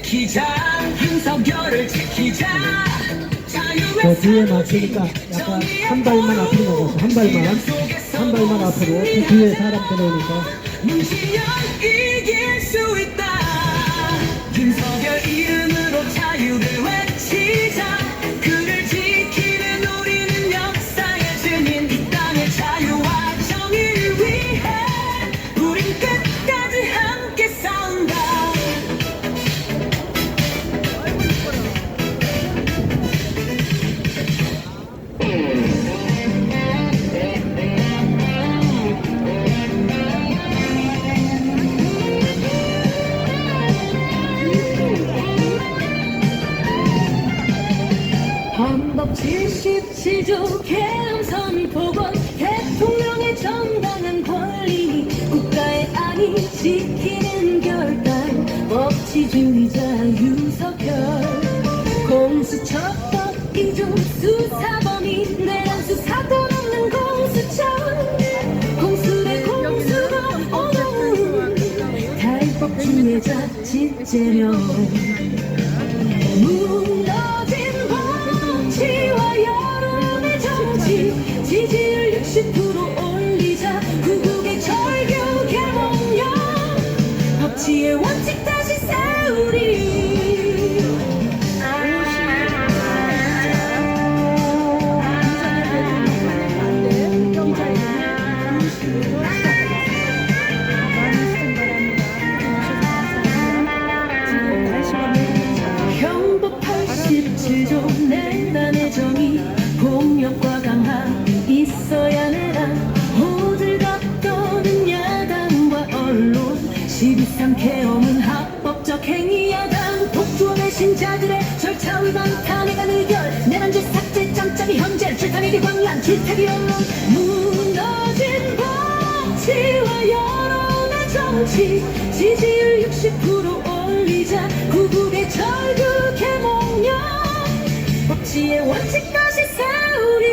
지키자 윤석열을 지키자 저 뒤에 막히니까 약간 한 발만 앞으로 나가서 한 발만 앞으로 그 뒤에 사람 들어오니까 문신현 이길 수 있다 윤석열 이름으로 자유를 외치자 그를 지키는 우리는 역사의 증인 이 땅의 자유와 정의를 위해 우린 끝까지 함께 싸운다 헌법 77조 계엄선 복원 대통령의 정당한 권리 국가의 안위 지키는 결단 법치주의자 윤석열 공수처법 이중 수사범인 내란 수사도 없는 공수처 공수의 공수로 어려운 탈법 주의자 진재명 무너진 법치와 여론의 정치 지지율 60% 올리자 구국의 절규 개몽령 법치의 원칙 다시 세우리 형법 87조 낸단의 정의 폭력과 강함이 있어야 내라 호들갑 떠는 야당과 언론 12.3 계엄은 합법적 행위 야당 독주원의 신자들의 절차 위반 탄핵안 의결 내란죄 삭제 짬짬이 현재 출탄일이 광란 출퇴기 언론 무너진 법치와 여론의 정치 지지율 60% 올리자 구국의 절규 개몽령 법치의 원칙 다시 세우리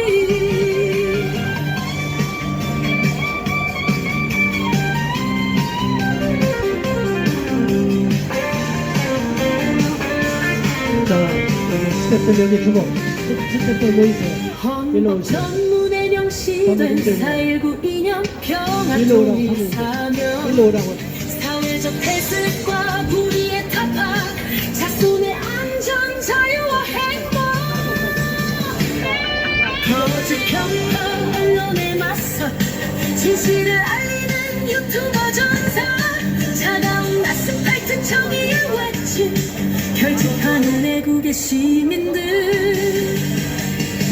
자 여기 스태프들 여기 주고 스태프들 모이세요. 일로 헌법 오세요. 전문에 명시된 4.19 이념 평화 일로 오라고 통일 하면 사명 일로 오라고 사회적 태습과 불의의 타파 자손의 안전 자유와 행복 거짓 평화 언론에 맞서 진실을 알리는 유튜버 전사 차가운 낯선 파이트 정의의 외침 결집하는 애국의 시민들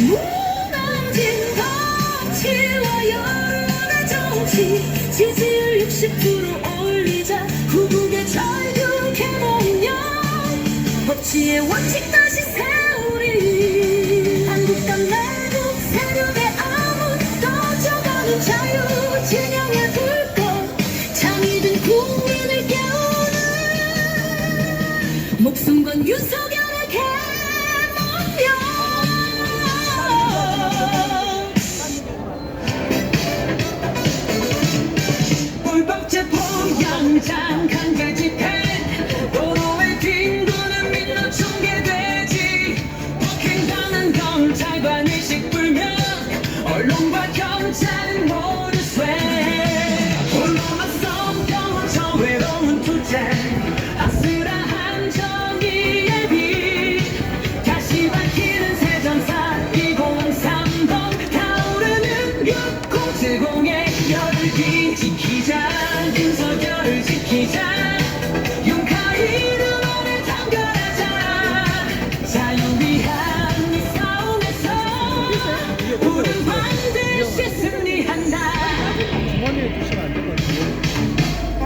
무너진 법치와 여론의 정치 지지율 60% 올리자 구국의 절규 개몽령 법치의 원칙 다시 세우리 한국과 내국 세력의 암흑 꺼져가는 자유 진영의 불꽃 잠이 든 국민을 깨우는 목숨 건 윤석열의 개몽령 불법 체포 영장 강제 집행 도로에 뒹구는 민노 총개돼지 폭행당한 검찰관 의식불명 언론과 경찰은 모두 쇠 홀로만 썩던 저 외로운 투쟁 아슬아한 정의의 빛 다시 밝히는 새전사 2030 타오르는 6070의 열기 지키자 윤석열을 지키자 용카 이름을 담가라자 자유 위한 이 싸움에서 우린 반드시 승리한다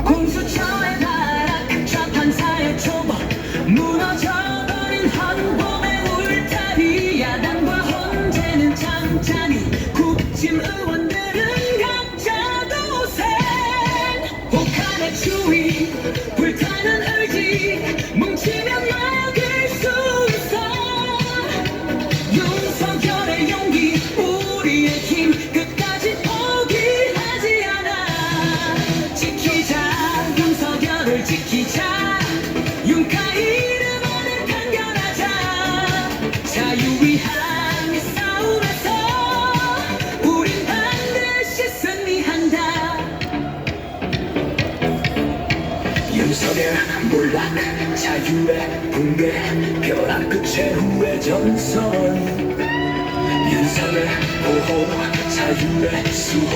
공수처의 발악 좌판 사회 초법 무너져버린 헌법의 울타리 야당과 헌재는 잠잠히 국힘 의원들은 각자 도생 혹한의 추위 불타는 의지 뭉치면 막을 수 있어 윤석열의 용기 우리의 힘 끝까지 포기하지 않아 지키자 윤석열을 지키자 윤카 이름 몰락 자유의 붕괴 벼락 끝의 후회 전선 윤석의 보호 자유의 수호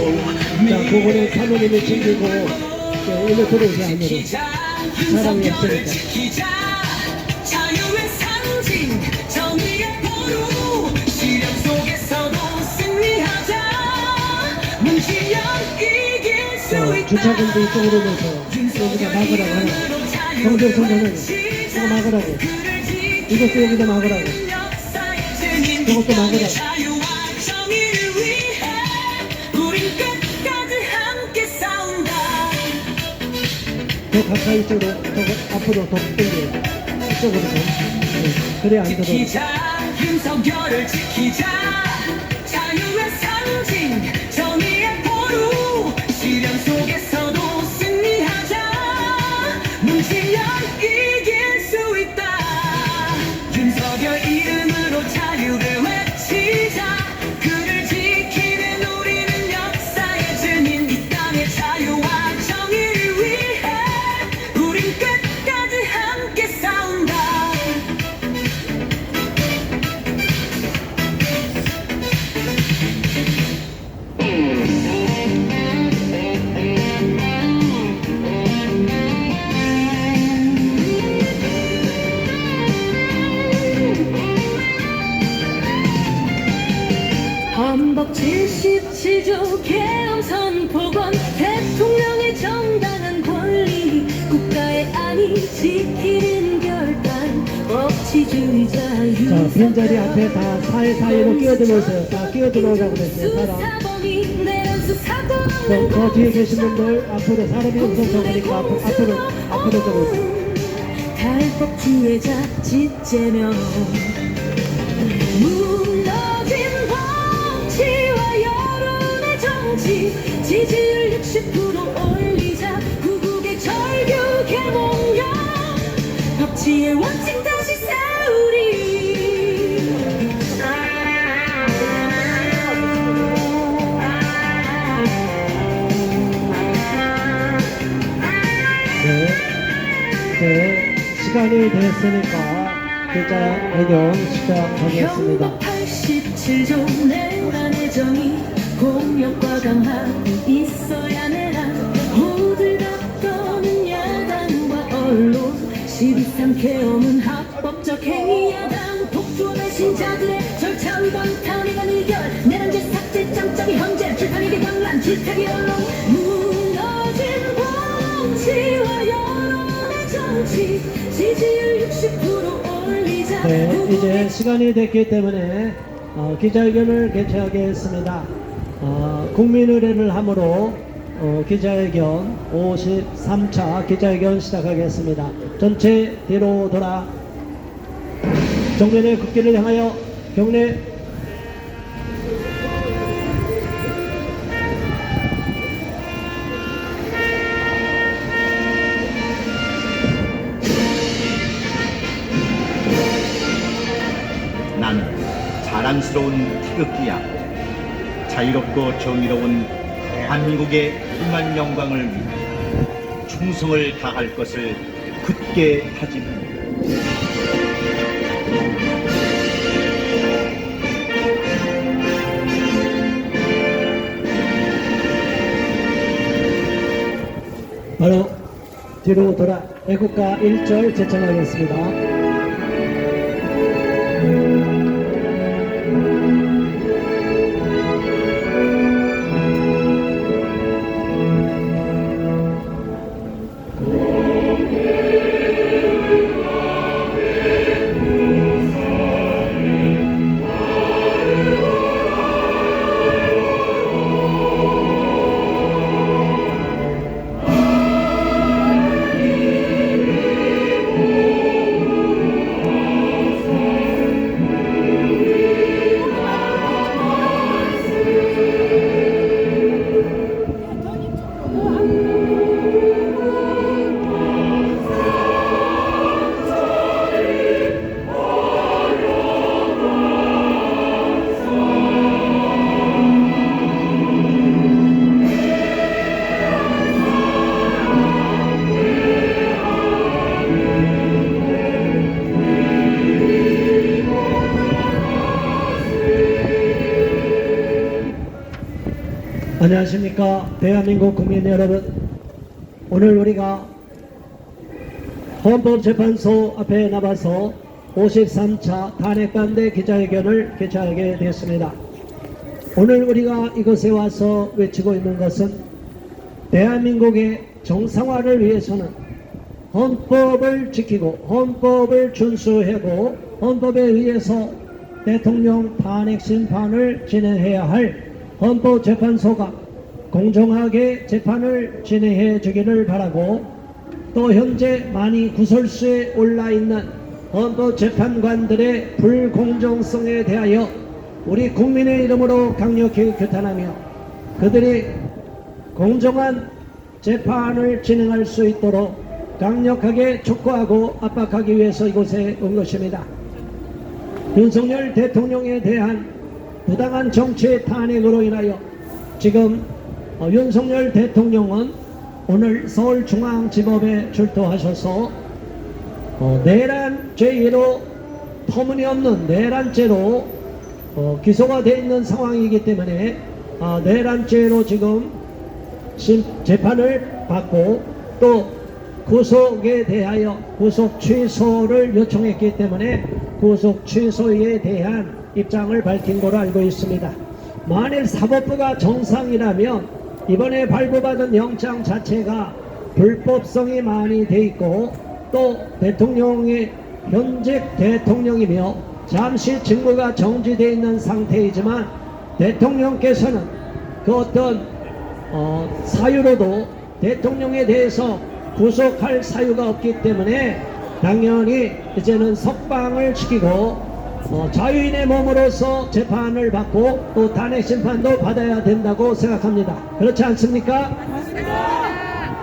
자, 그거는 사모님이 챙기고 일로 들어오세요. 안으로. 사람이 없으니까. 지키자 자유의 상징 정의의 보루 시련 속에서도 승리하자 문지연 이길 수 있다 주차장도 이쪽으로 넣어서 여기다 막으라고 하는 정정 선생은 이거 막으라고 이것도 여기다 막으라고 저것도 막으라고 자유와 정의를 위해 우린 끝까지 함께 싸운다 더 가까이 쪽으로 더 앞으로 더 끌려 이쪽으로 더 그래 안 들어 지키자 윤석열을 지키자 자유의 상징 정의의 보루 시련 속에서도 승리하자 문지연 이길 수 있다 윤석열 이름으로 자유를 외치자 그를 지키는 우리는 역사의 증인 이 땅의 자유와 정의를 위해 우린 끝까지 함께 싸운다 헌법 77조 계엄선 복원 대통령의 정당한 권리 국가의 안위 지키는 결단 법치주의 자유 자, 빈자리 앞에 다 사이사이로 끼어들어오세요. 다 끼어들어오라고 그랬어요, 사람. 수사범이 내란 수사권 저 뒤에 계신 분들 앞으로 사람이 엄청 적으니까 앞으로 들어오세요. 탈법 주의자 찢제명 무너진 법치와 여론의 정치 지지율 60% 올리자 구국의 절규 개몽령 법치의 원칙 다시 세우리 네, 시간이 됐으니까 기자회견 시작하겠습니다. 헌법 87조 내란의 정의 공력과 강함이 있어야 내란 호들갑 떠는 야당과 언론 12.3 계엄은 합법적 행위 야당 독주 배신자들의 절차 위반 탄핵안 의결 내란죄 삭제 짱짱이 헌재 출판에게 강란 질타기 언론 무너진 법치와 여론의 정치 지지율 60% 올리자 네, 이제 시간이 됐기 때문에 기자회견을 개최하겠습니다. 국민의례를 함으로 기자회견 53차 기자회견 시작하겠습니다. 전체 뒤로 돌아 정면의 국기를 향하여 경례. 나는 자랑스러운 태극기야. 자유롭고 정의로운 대한민국의 흥한 영광을 위해 충성을 다할 것을 굳게 다짐한다. 바로 뒤로 돌아 애국가 1절 제청하겠습니다. 안녕하십니까 대한민국 국민 여러분. 오늘 우리가 헌법재판소 앞에 나와서 53차 탄핵반대 기자회견을 개최하게 되었습니다. 오늘 우리가 이곳에 와서 외치고 있는 것은 대한민국의 정상화를 위해서는 헌법을 지키고 헌법을 준수하고 헌법에 의해서 대통령 탄핵 심판을 진행해야 할 헌법재판소가 공정하게 재판을 진행해 주기를 바라고, 또 현재 많이 구설수에 올라있는 헌법재판관들의 불공정성에 대하여 우리 국민의 이름으로 강력히 규탄하며 그들이 공정한 재판을 진행할 수 있도록 강력하게 촉구하고 압박하기 위해서 이곳에 온 것입니다. 윤석열 대통령에 대한 부당한 정치 탄핵으로 인하여 지금 윤석열 대통령은 오늘 서울중앙지법에 출두하셔서 내란 죄로, 터무니없는 내란죄로 기소가 되어 있는 상황이기 때문에 내란죄로 지금 재판을 받고 또 구속에 대하여 구속 취소를 요청했기 때문에 구속 취소에 대한 입장을 밝힌 것으로 알고 있습니다. 만일 사법부가 정상이라면 이번에 발부받은 영장 자체가 불법성이 많이 돼 있고, 또 대통령이 현직 대통령이며 잠시 직무가 정지되어 있는 상태이지만 대통령께서는 그 어떤 사유로도 대통령에 대해서 구속할 사유가 없기 때문에 당연히 이제는 석방을 시키고 자유인의 몸으로서 재판을 받고 또 탄핵 심판도 받아야 된다고 생각합니다. 그렇지 않습니까?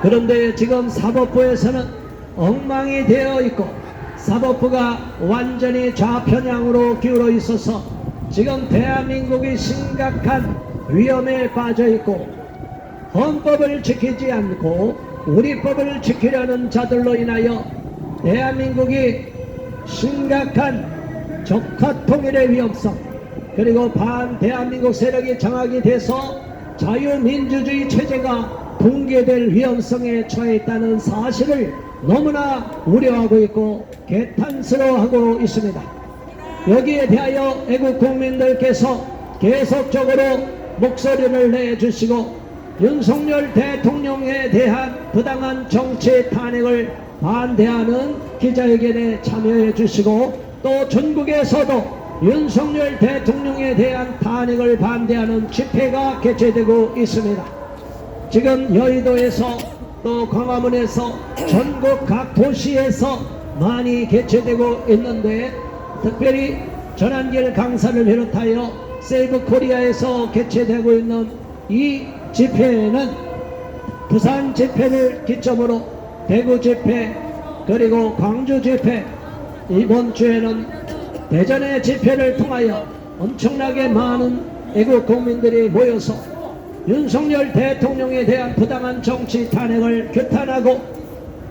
그런데 지금 사법부에서는 엉망이 되어 있고 사법부가 완전히 좌편향으로 기울어 있어서 지금 대한민국이 심각한 위험에 빠져 있고, 헌법을 지키지 않고 우리 법을 지키려는 자들로 인하여 대한민국이 심각한 적화통일의 위험성, 그리고 반대한민국 세력이 장악이 돼서 자유민주주의 체제가 붕괴될 위험성에 처해 있다는 사실을 너무나 우려하고 있고 개탄스러워하고 있습니다. 여기에 대하여 애국 국민들께서 계속적으로 목소리를 내주시고 윤석열 대통령에 대한 부당한 정치 탄핵을 반대하는 기자회견에 참여해 주시고, 또 전국에서도 윤석열 대통령에 대한 탄핵을 반대하는 집회가 개최되고 있습니다. 지금 여의도에서 또 광화문에서 전국 각 도시에서 많이 개최되고 있는데, 특별히 전한길 강사를 비롯하여 세이브 코리아에서 개최되고 있는 이 집회는 부산 집회를 기점으로 대구 집회, 그리고 광주 집회, 이번 주에는 대전의 집회를 통하여 엄청나게 많은 애국 국민들이 모여서 윤석열 대통령에 대한 부당한 정치 탄핵을 규탄하고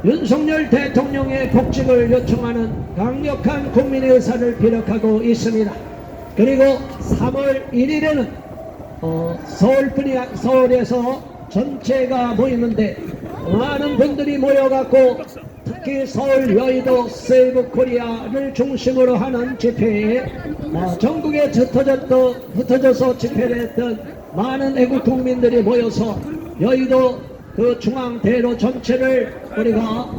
윤석열 대통령의 복직을 요청하는 강력한 국민의 의사를 피력하고 있습니다. 그리고 3월 1일에는 서울에서 전체가 모이는데 많은 분들이 모여갖고 특히 서울 여의도 세이브 코리아를 중심으로 하는 집회에 전국에 흩어져서 집회를 했던 많은 애국 국민들이 모여서 여의도 그 중앙대로 전체를 우리가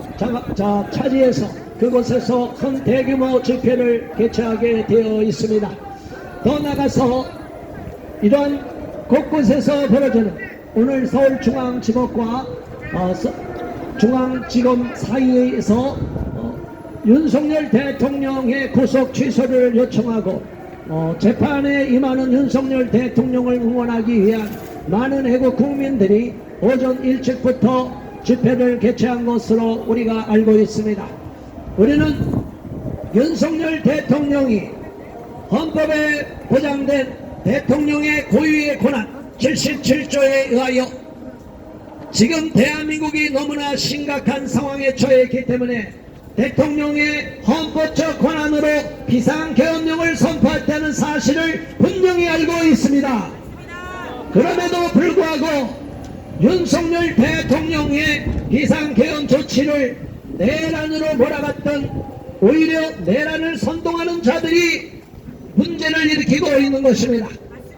차지해서 그곳에서 큰 대규모 집회를 개최하게 되어 있습니다. 더 나가서 이런 곳곳에서 벌어지는 오늘 서울중앙지법과 중앙지검 사이에서 윤석열 대통령의 구속 취소를 요청하고 재판에 임하는 윤석열 대통령을 응원하기 위한 많은 애국 국민들이 오전 일찍부터 집회를 개최한 것으로 우리가 알고 있습니다. 우리는 윤석열 대통령이 헌법에 보장된 대통령의 고유의 권한 77조에 의하여 지금 대한민국이 너무나 심각한 상황에 처해 있기 때문에 대통령의 헌법적 권한으로 비상계엄령을 선포했다는 사실을 분명히 알고 있습니다. 그럼에도 불구하고 윤석열 대통령의 비상개헌 조치를 내란으로 몰아갔던, 오히려 내란을 선동하는 자들이 문제를 일으키고 있는 것입니다.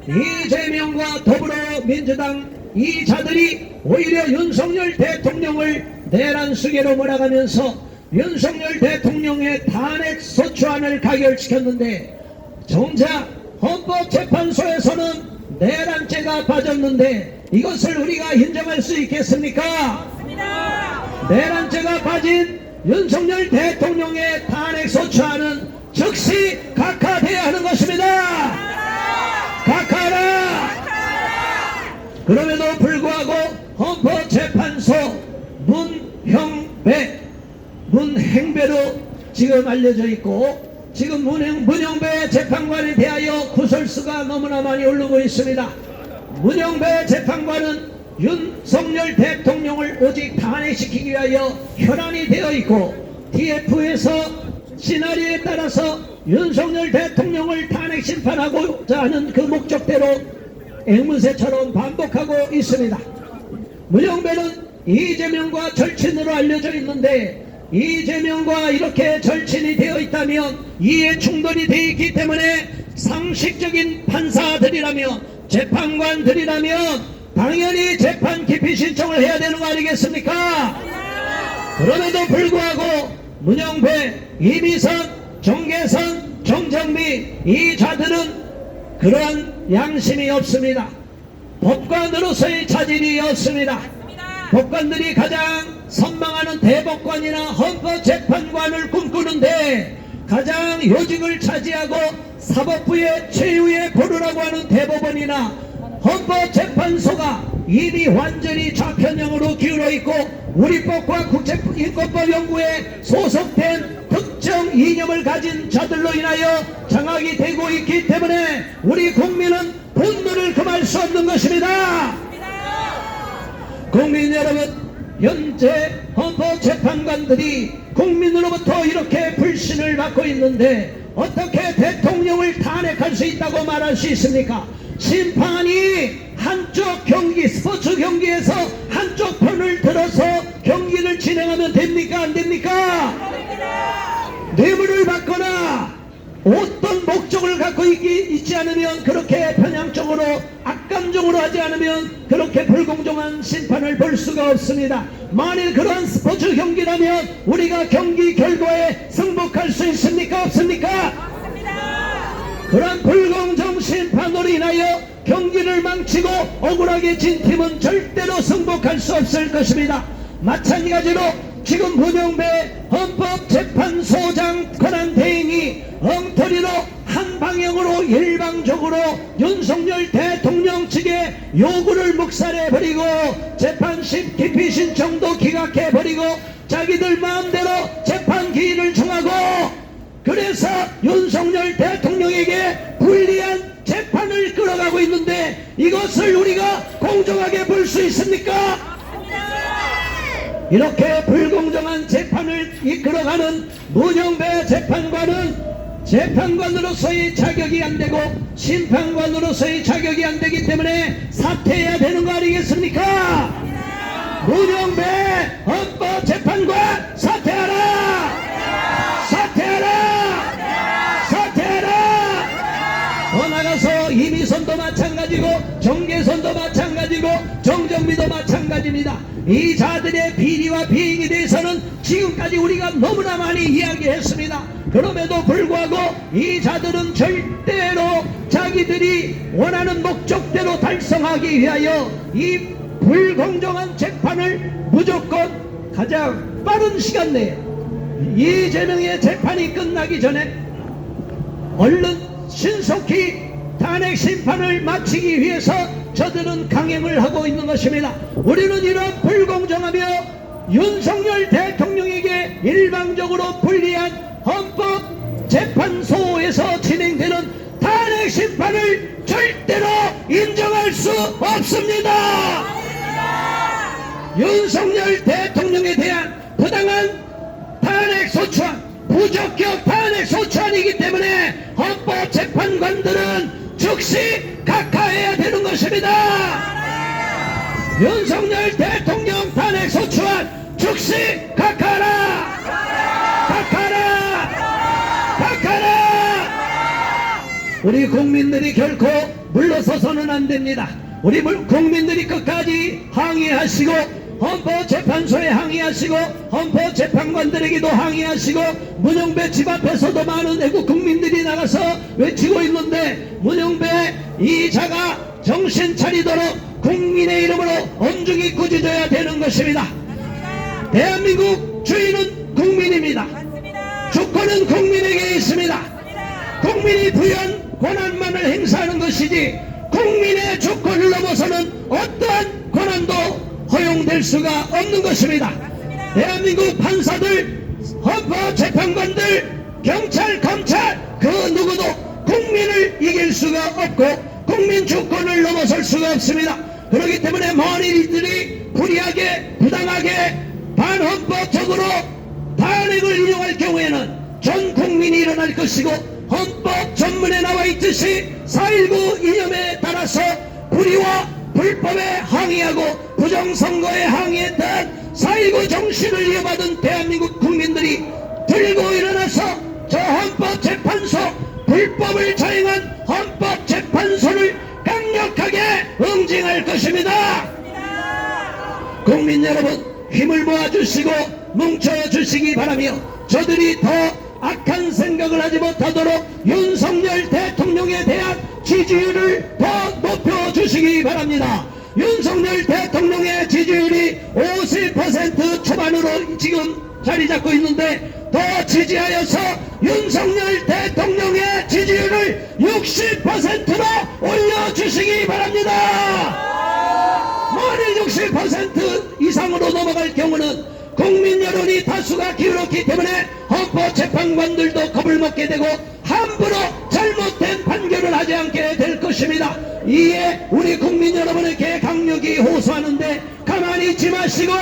이재명과 더불어민주당 이 자들이 오히려 윤석열 대통령을 내란 수계로 몰아가면서 윤석열 대통령의 탄핵 소추안을 가결시켰는데, 정작 헌법재판소에서는 내란죄가 빠졌는데 이것을 우리가 인정할 수 있겠습니까? 내란죄가 빠진 윤석열 대통령의 탄핵 소추안은 즉시 각하돼야 하는 것입니다. 각하라! 그럼에도 불구하고 헌법재판소 문행배로 지금 알려져 있고, 지금 문영배 재판관에 대하여 구설수가 너무나 많이 오르고 있습니다. 문영배 재판관은 윤석열 대통령을 오직 탄핵시키기 위하여 혈안이 되어 있고, TF에서 시나리오에 따라서 윤석열 대통령을 탄핵 심판하고자 하는 그 목적대로 앵무새처럼 반복하고 있습니다. 문영배는 이재명과 절친으로 알려져 있는데, 이재명과 이렇게 절친이 되어 있다면, 이해 충돌이 되어 있기 때문에 상식적인 판사들이라면, 재판관들이라면 당연히 재판 기피 신청을 해야 되는 거 아니겠습니까? 그럼에도 불구하고 문영배, 이미선, 정계선, 정정미 이 자들은 그러한 양심이 없습니다. 법관으로서의 자질이 없습니다. 법관들이 가장 선망하는 대법관이나 헌법재판관을 꿈꾸는데, 가장 요직을 차지하고 사법부의 최후의 보루라고 하는 대법원이나 헌법재판소가 이미 완전히 좌편향으로 기울어 있고, 우리법과 국제인권법 연구에 소속된 특정 이념을 가진 자들로 인하여 장악이 되고 있기 때문에 우리 국민은 분노를 금할 수 없는 것입니다. 국민 여러분, 현재 헌법재판관들이 국민으로부터 이렇게 불신을 받고 있는데 어떻게 대통령을 탄핵할 수 있다고 말할 수 있습니까? 심판이 한쪽 경기, 스포츠 경기에서 한쪽 편을 들어서 경기를 진행하면 됩니까? 안 됩니까? 뇌물을 받거나 어떤 목적을 갖고 있지 않으면, 그렇게 편향적으로 악감정으로 하지 않으면 그렇게 불공정한 심판을 볼 수가 없습니다. 만일 그런 스포츠 경기라면 우리가 경기 결과에 승복할 수 있습니까? 없습니까? 그런 불공정 심판으로 인하여 경기를 망치고 억울하게 진 팀은 절대로 승복할 수 없을 것입니다. 마찬가지로 지금 문영배 헌법재판소장 권한대행이 엉터리로 한 방향으로 일방적으로 윤석열 대통령 측의 요구를 묵살해버리고 재판심 기피 신청도 기각해버리고 자기들 마음대로 재판 기일을 정하고, 그래서 윤석열 대통령에게 불리한 재판을 끌어가고 있는데 이것을 우리가 공정하게 볼 수 있습니까? 이렇게 불공정한 재판을 이끌어가는 문영배 재판관은 재판관으로서의 자격이 안 되고 심판관으로서의 자격이 안 되기 때문에 사퇴해야 되는 거 아니겠습니까? 문영배 헌법재판관 사퇴하라! 사퇴하라! 사퇴하라! 더 나가서 이미선도 마찬가지고 정계선도 마찬가지고 정정미도 마찬가지입니다. 이 자들의 비리와 비행에 대해서는 지금까지 우리가 너무나 많이 이야기했습니다. 그럼에도 불구하고 이 자들은 절대로 자기들이 원하는 목적대로 달성하기 위하여 이 불공정한 재판을 무조건 가장 빠른 시간 내에 이재명의 재판이 끝나기 전에 얼른 신속히 탄핵 심판을 마치기 위해서 저들은 강행을 하고 있는 것입니다. 우리는 이런 불공정하며 윤석열 대통령에게 일방적으로 불리한 헌법재판소에서 진행되는 탄핵 심판을 절대로 인정할 수 없습니다. 윤석열 대통령에 대한 부당한 탄핵 소추안, 부적격 탄핵 소추안이기 때문에 헌법재판관들은 즉시 각하해야 되는 것입니다. 윤석열 대통령 탄핵 소추안 즉시 각하하라! 각하하라! 각하하라! 우리 국민들이 결코 물러서서는 안 됩니다. 우리 국민들이 끝까지 항의하시고 헌법재판소에 항의하시고 헌법재판관들에게도 항의하시고 문영배 집 앞에서도 많은 애국 국민들이 나가서 외치고 있는데 문영배 이자가 정신 차리도록 국민의 이름으로 엄중히 꾸짖어야 되는 것입니다. 대한민국 주인은 국민입니다. 주권은 국민에게 있습니다. 국민이 부여한 권한만을 행사하는 것이지 국민의 주권을 넘어서는 어떠한 권한도 허용될 수가 없는 것입니다. 대한민국 판사들, 헌법재판관들, 경찰, 검찰 그 누구도 국민을 이길 수가 없고 국민 주권을 넘어설 수가 없습니다. 그렇기 때문에 만일 이들이 불의하게 부당하게 반헌법적으로 탄핵을 인용할 경우에는 전 국민이 일어날 것이고 헌법 전문에 나와 있듯이 4.19 이념에 따라서 불의와 불법에 항의하고 부정선거에 항의했던 4.19 정신을 이어받은 대한민국 국민들이 들고 일어나서 저 헌법재판소 불법을 자행한 헌법재판소를 강력하게 응징할 것입니다. 국민 여러분 힘을 모아주시고 뭉쳐주시기 바라며 저들이 더 악한 생각을 하지 못하도록 윤석열 대통령에 대한 지지율을 더 높여주시기 바랍니다. 윤석열 대통령의 지지율이 50% 초반으로 지금 자리 잡고 있는데 더 지지하여서 윤석열 대통령의 지지율을 60%로 올려주시기 바랍니다. 만일 60% 이상으로 넘어갈 경우는 국민 여론이 다수가 기울었기 때문에 헌법재판관들도 겁을 먹게 되고 함부로 잘못된 판결을 하지 않게 될 것입니다. 이에 우리 국민 여러분에게 강력히 호소하는데 가만히 있지 마시고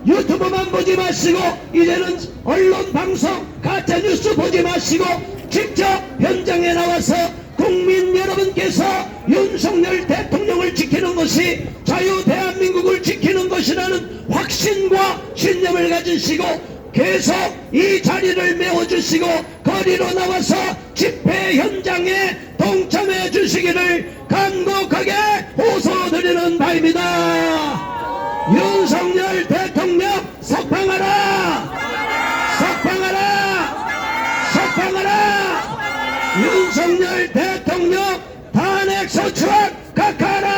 유튜브만 보지 마시고 이제는 언론 방송 가짜뉴스 보지 마시고 직접 현장에 나와서 국민 여러분께서 윤석열 대통령을 지키는 것이 자유 대한민국을 지키는 것이라는 확신과 신념을 가지시고 계속 이 자리를 메워주시고 거리로 나와서 집회 현장에 동참해 주시기를 간곡하게 호소드리는 바입니다. 윤석열 대통령 석방하라! 석방하라! 석방하라! 윤석열 대통령 탄핵 소추안 각하하라!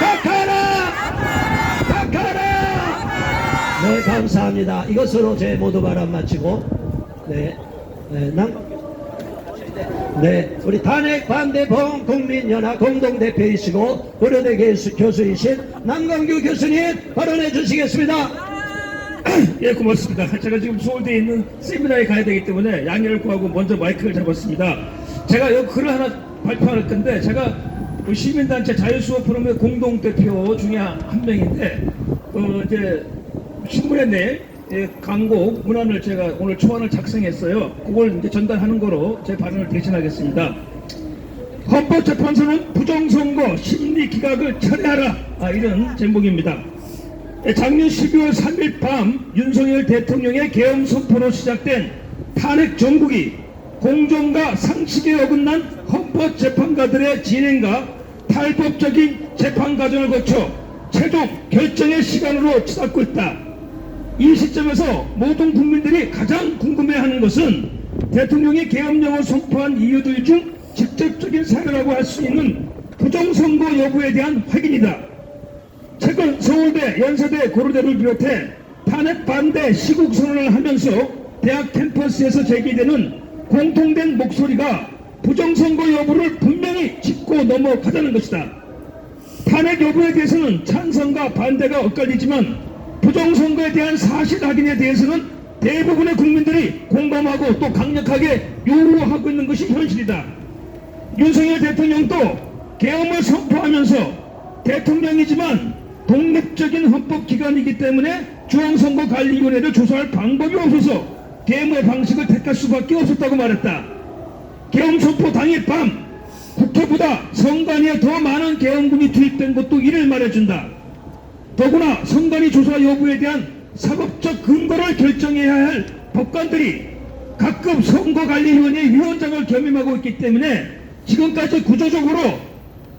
각하하라! 각하하라! 네, 감사합니다. 이것으로 제 모두 발언 마치고 우리 탄핵 반대 범국민연합 공동대표이시고 고려대 교수이신 남광규 교수님 발언해 주시겠습니다. 예, 고맙습니다. 제가 지금 서울대에 있는 세미나에 가야 되기 때문에 양해를 구하고 먼저 마이크를 잡았습니다. 제가 여기 글을 하나 발표할 건데 제가 시민단체 자유수호 포럼의 공동대표 중에 한 명인데 이제 신문에 낼 광고 문안을 제가 오늘 초안을 작성했어요. 그걸 이제 전달하는 거로 제 발언을 대신하겠습니다. 헌법재판소는 부정선거 심리기각을 철회하라, 이런 제목입니다. 작년 12월 3일 밤 윤석열 대통령의 계엄 선포로 시작된 탄핵 정국이 공정과 상식에 어긋난 헌법재판가들의 진행과 탈법적인 재판 과정을 거쳐 최종 결정의 시간으로 치닫고 있다. 이 시점에서 모든 국민들이 가장 궁금해하는 것은 대통령이 계엄령을 선포한 이유들 중 직접적인 사례라고 할 수 있는 부정선거 여부에 대한 확인이다. 최근 서울대, 연세대, 고려대를 비롯해 탄핵 반대 시국선언을 하면서 대학 캠퍼스에서 제기되는 공통된 목소리가 부정선거 여부를 분명히 짚고 넘어가자는 것이다. 탄핵 여부에 대해서는 찬성과 반대가 엇갈리지만 부정선거에 대한 사실 확인에 대해서는 대부분의 국민들이 공감하고 또 강력하게 요구하고 있는 것이 현실이다. 윤석열 대통령도 계엄을 선포하면서 대통령이지만 독립적인 헌법기관이기 때문에 중앙선거관리위원회를 조사할 방법이 없어서 계엄의 방식을 택할 수밖에 없었다고 말했다. 계엄 선포 당일 밤 국회보다 선관위에 더 많은 계엄군이 투입된 것도 이를 말해준다. 더구나 선관위 조사 여부에 대한 사법적 근거를 결정해야 할 법관들이 각급 선거관리위원회 위원장을 겸임하고 있기 때문에 지금까지 구조적으로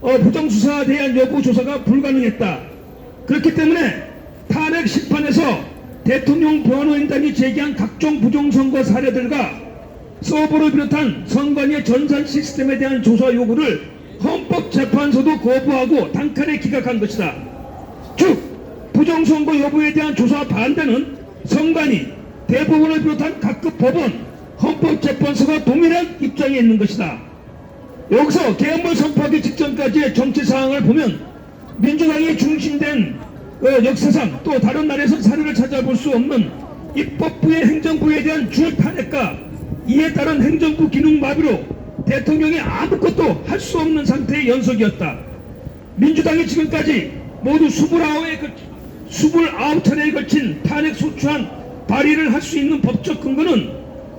부정수사에 대한 여부 조사가 불가능했다. 그렇기 때문에 탄핵 심판에서 대통령 변호인단이 제기한 각종 부정선거 사례들과 서버를 비롯한 선관위의 전산 시스템에 대한 조사 요구를 헌법재판소도 거부하고 단칼에 기각한 것이다. 즉 부정선거 여부에 대한 조사 반대는 선관위, 대법원을 비롯한 각급 법원, 헌법재판소가 동일한 입장에 있는 것이다. 여기서 계엄을 선포하기 직전까지의 정치 상황을 보면 민주당이 중심된 역사상 또 다른 나라에서 사례를 찾아볼 수 없는 입법부의 행정부에 대한 줄 탄핵과 이에 따른 행정부 기능 마비로 대통령이 아무것도 할 수 없는 상태의 연속이었다. 민주당이 지금까지 모두 29차례에 걸친 탄핵 소추안 발의를 할 수 있는 법적 근거는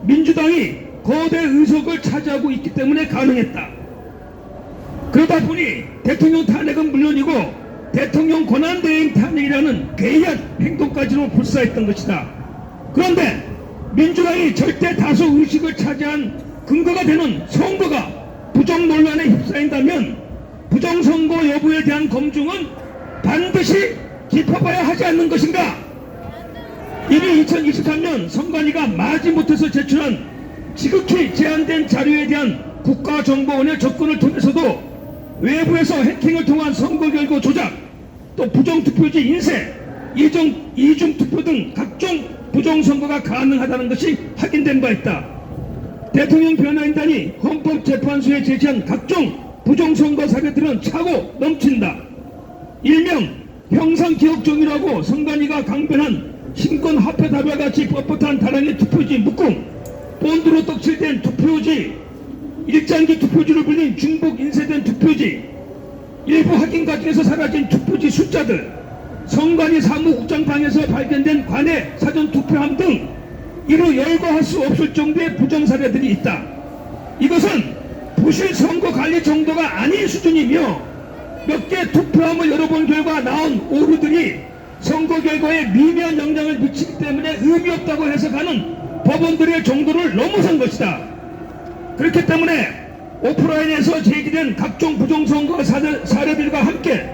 민주당이 거대 의석을 차지하고 있기 때문에 가능했다. 그러다 보니 대통령 탄핵은 물론이고 대통령 권한대행 탄핵이라는 괴이한 행동까지도 불사했던 것이다. 그런데 민주당이 절대 다수 의식을 차지한 근거가 되는 선거가 부정 논란에 휩싸인다면 부정선거 여부에 대한 검증은 반드시 짚어봐야 하지 않는 것인가? 이미 2023년 선관위가 마지못해서 제출한 지극히 제한된 자료에 대한 국가정보원의 접근을 통해서도 외부에서 해킹을 통한 선거 결과 조작, 또 부정투표지 인쇄, 이중투표 등 각종 부정선거가 가능하다는 것이 확인된 바 있다. 대통령 변호인단이 헌법재판소에 제시한 각종 부정선거 사례들은 차고 넘친다. 일명 형상기억정의라고 선관위가 강변한 신권화폐답과 같이 뻣뻣한 다량의 투표지 묶음, 본드로 떡칠된 투표지, 일장기 투표지로 불린 중복 인쇄된 투표지, 일부 확인 과정에서 사라진 투표지 숫자들, 선관위 사무국장 방에서 발견된 관내 사전 투표함 등 이루 열거할 수 없을 정도의 부정 사례들이 있다. 이것은 부실 선거 관리 정도가 아닌 수준이며 몇 개 투표함을 열어본 결과 나온 오류들이 선거 결과에 미미한 영향을 미치기 때문에 의미 없다고 해석하는 법원들의 정도를 넘어선 것이다. 그렇기 때문에 오프라인에서 제기된 각종 부정선거 사례들과 함께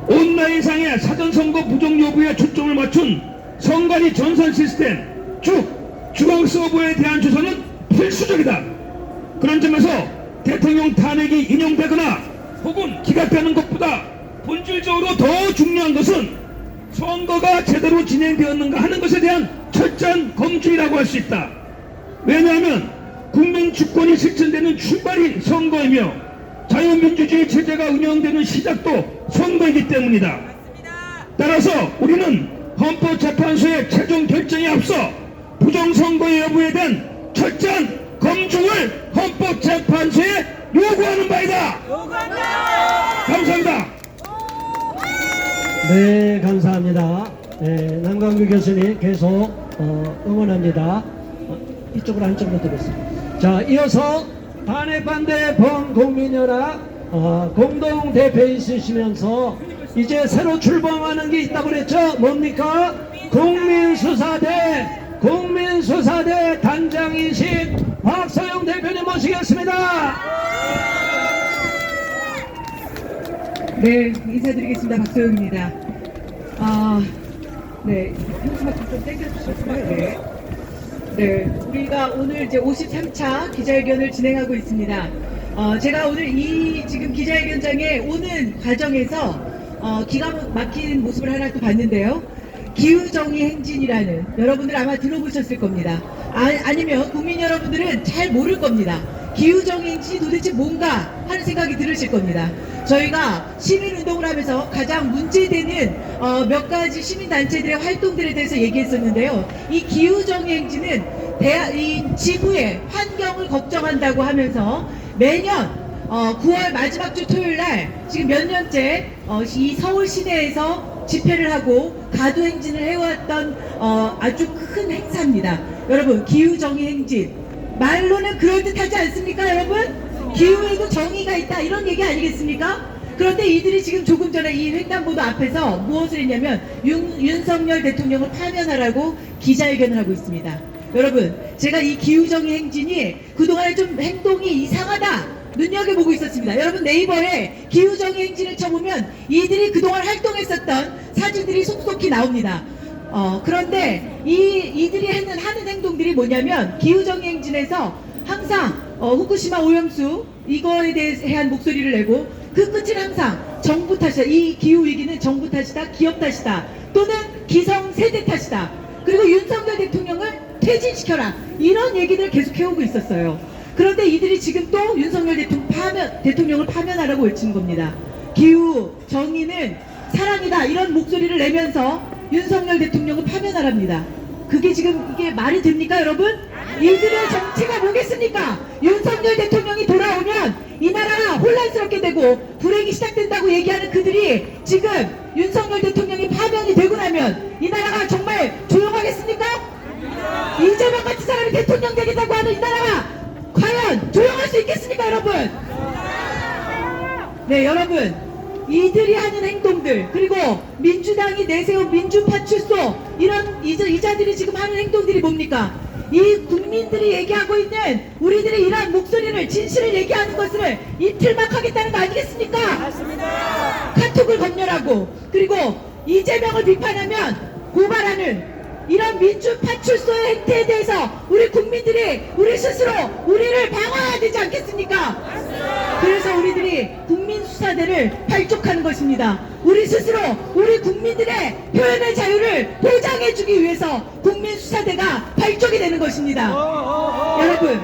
온라인상의 사전선거 부정 여부에 초점을 맞춘 선관위 전산 시스템, 즉 중앙 서버에 대한 조사는 필수적이다. 그런 점에서 대통령 탄핵이 인용되거나 혹은 기각되는 것보다 본질적으로 더 중요한 것은 선거가 제대로 진행되었는가 하는 것에 대한 철저한 검증이라고 할 수 있다. 왜냐하면 국민 주권이 실천되는 출발이 선거이며 자유민주주의 체제가 운영되는 시작도 선거이기 때문이다. 따라서 우리는 헌법재판소의 최종 결정에 앞서 부정선거 여부에 대한 철저한 검증을 헌법재판소에 요구하는 바이다. 감사합니다. 네, 감사합니다. 네, 남광규 교수님 계속 응원합니다. 이쪽으로 한쪽으로 드리겠습니다. 자, 이어서 탄핵 반대 범국민연합 공동 대표 있으시면서 이제 새로 출범하는 게 있다고 그랬죠? 뭡니까? 국민수사대 단장이신 박서영 대표님 모시겠습니다. 네, 인사드리겠습니다. 박소영입니다. 네, 현수막좀 좀 땡겨주실까요? 네. 네, 우리가 오늘 이제 53차 기자회견을 진행하고 있습니다. 제가 오늘 이 지금 기자회견장에 오는 과정에서 기가 막힌 모습을 하나 또 봤는데요. 기후정의 행진이라는, 여러분들 아마 들어보셨을 겁니다. 아니면 국민 여러분들은 잘 모를 겁니다. 기후정의 행진이 도대체 뭔가 하는 생각이 들으실 겁니다. 저희가 시민운동을 하면서 가장 문제되는 몇 가지 시민단체들의 활동들에 대해서 얘기했었는데요. 이 기후정의 행진은 이 지구의 환경을 걱정한다고 하면서 매년 9월 마지막 주 토요일 날 지금 몇 년째 이 서울 시내에서 집회를 하고 가도행진을 해왔던 아주 큰 행사입니다. 여러분, 기후정의 행진 말로는 그럴듯하지 않습니까, 여러분? 기후에도 정의가 있다 이런 얘기 아니겠습니까? 그런데 이들이 지금 조금 전에 이 횡단보도 앞에서 무엇을 했냐면 윤석열 대통령을 파면하라고 기자회견을 하고 있습니다. 여러분, 제가 이 기후정의 행진이 그동안에 좀 행동이 이상하다 눈여겨보고 있었습니다. 여러분, 네이버에 기후정의 행진을 쳐보면 이들이 그동안 활동했었던 사진들이 속속히 나옵니다. 그런데 이들이 하는 행동들이 뭐냐면 기후정의 행진에서 항상 후쿠시마 오염수 이거에 대한 목소리를 내고 그 끝은 항상 정부 탓이다. 이 기후위기는 정부 탓이다. 기업 탓이다. 또는 기성세대 탓이다. 그리고 윤석열 대통령을 퇴진시켜라. 이런 얘기들 계속 해오고 있었어요. 그런데 이들이 지금 또 윤석열 대통령을 파면하라고 외치는 겁니다. 기후 정의는 사랑이다. 이런 목소리를 내면서 윤석열 대통령을 파면하랍니다. 그게 지금 이게 말이 됩니까, 여러분? 이들의 정치가 뭐겠습니까? 윤석열 대통령이 돌아오면 이 나라가 혼란스럽게 되고 불행이 시작된다고 얘기하는 그들이 지금 윤석열 대통령이 파면이 되고 나면 이 나라가 정말 조용하겠습니까? 이재명 같은 사람이 대통령 되겠다고 하는 이 나라가 과연 조용할 수 있겠습니까, 여러분? 네, 여러분, 이들이 하는 행동들, 그리고 민주당이 내세운 민주파출소, 이런 이자들이 지금 하는 행동들이 뭡니까? 이 국민들이 얘기하고 있는 우리들이 이러한 목소리를, 진실을 얘기하는 것을 이틀막하겠다는 거 아니겠습니까? 맞습니다. 카톡을 검열하고, 그리고 이재명을 비판하면 고발하는 이런 민주파출소의 행태에 대해서 우리 국민들이 우리 스스로 우리를 방어해야 되지 않겠습니까? 그래서 우리들이 국민수사대를 발족하는 것입니다. 우리 스스로 우리 국민들의 표현의 자유를 보장해주기 위해서 국민수사대가 발족이 되는 것입니다. 여러분,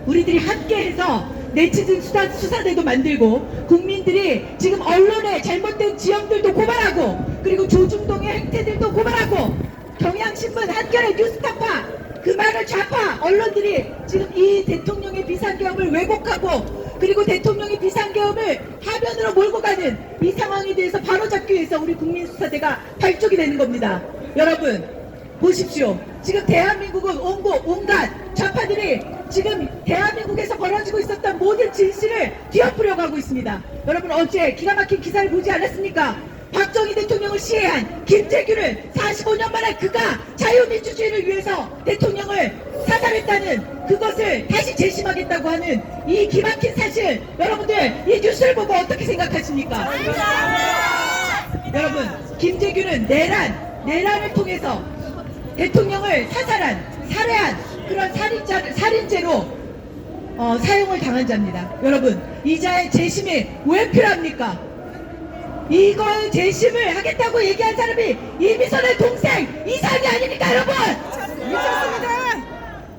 우리들이 함께해서 네티즌 수사대도 만들고 국민들이 지금 언론의 잘못된 지형들도 고발하고 그리고 조중동의 행태들도 고발하고 경향신문, 한겨레, 뉴스타파 그 많은 좌파 언론들이 지금 이 대통령의 비상계엄을 왜곡하고 그리고 대통령의 비상계엄을 하변으로 몰고 가는 이 상황에 대해서 바로잡기 위해서 우리 국민수사대가 발족이 되는 겁니다. 여러분, 보십시오. 지금 대한민국은 온갖 좌파들이 지금 대한민국에서 벌어지고 있었던 모든 진실을 뒤엎으려고 하고 있습니다. 여러분, 어제 기가 막힌 기사를 보지 않았습니까? 박정희 대통령을 시해한 김재규를 45년 만에 그가 자유민주주의를 위해서 대통령을 사살했다는 그것을 다시 재심하겠다고 하는 이 기막힌 사실, 여러분들 이 뉴스를 보고 어떻게 생각하십니까? 여러분, 김재규는 내란을 통해서 대통령을 살해한 그런 살인죄로 사형을 당한 자입니다. 여러분, 이 자의 재심이 왜 필요합니까? 이걸 재심을 하겠다고 얘기한 사람이 이미선의 동생 이상이 아닙니까, 여러분? 미쳤습니다.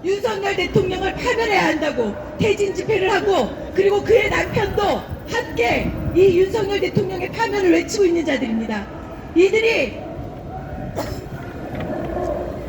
윤석열 대통령을 파면해야 한다고 퇴진 집회를 하고 그리고 그의 남편도 함께 이 윤석열 대통령의 파면을 외치고 있는 자들입니다. 이들이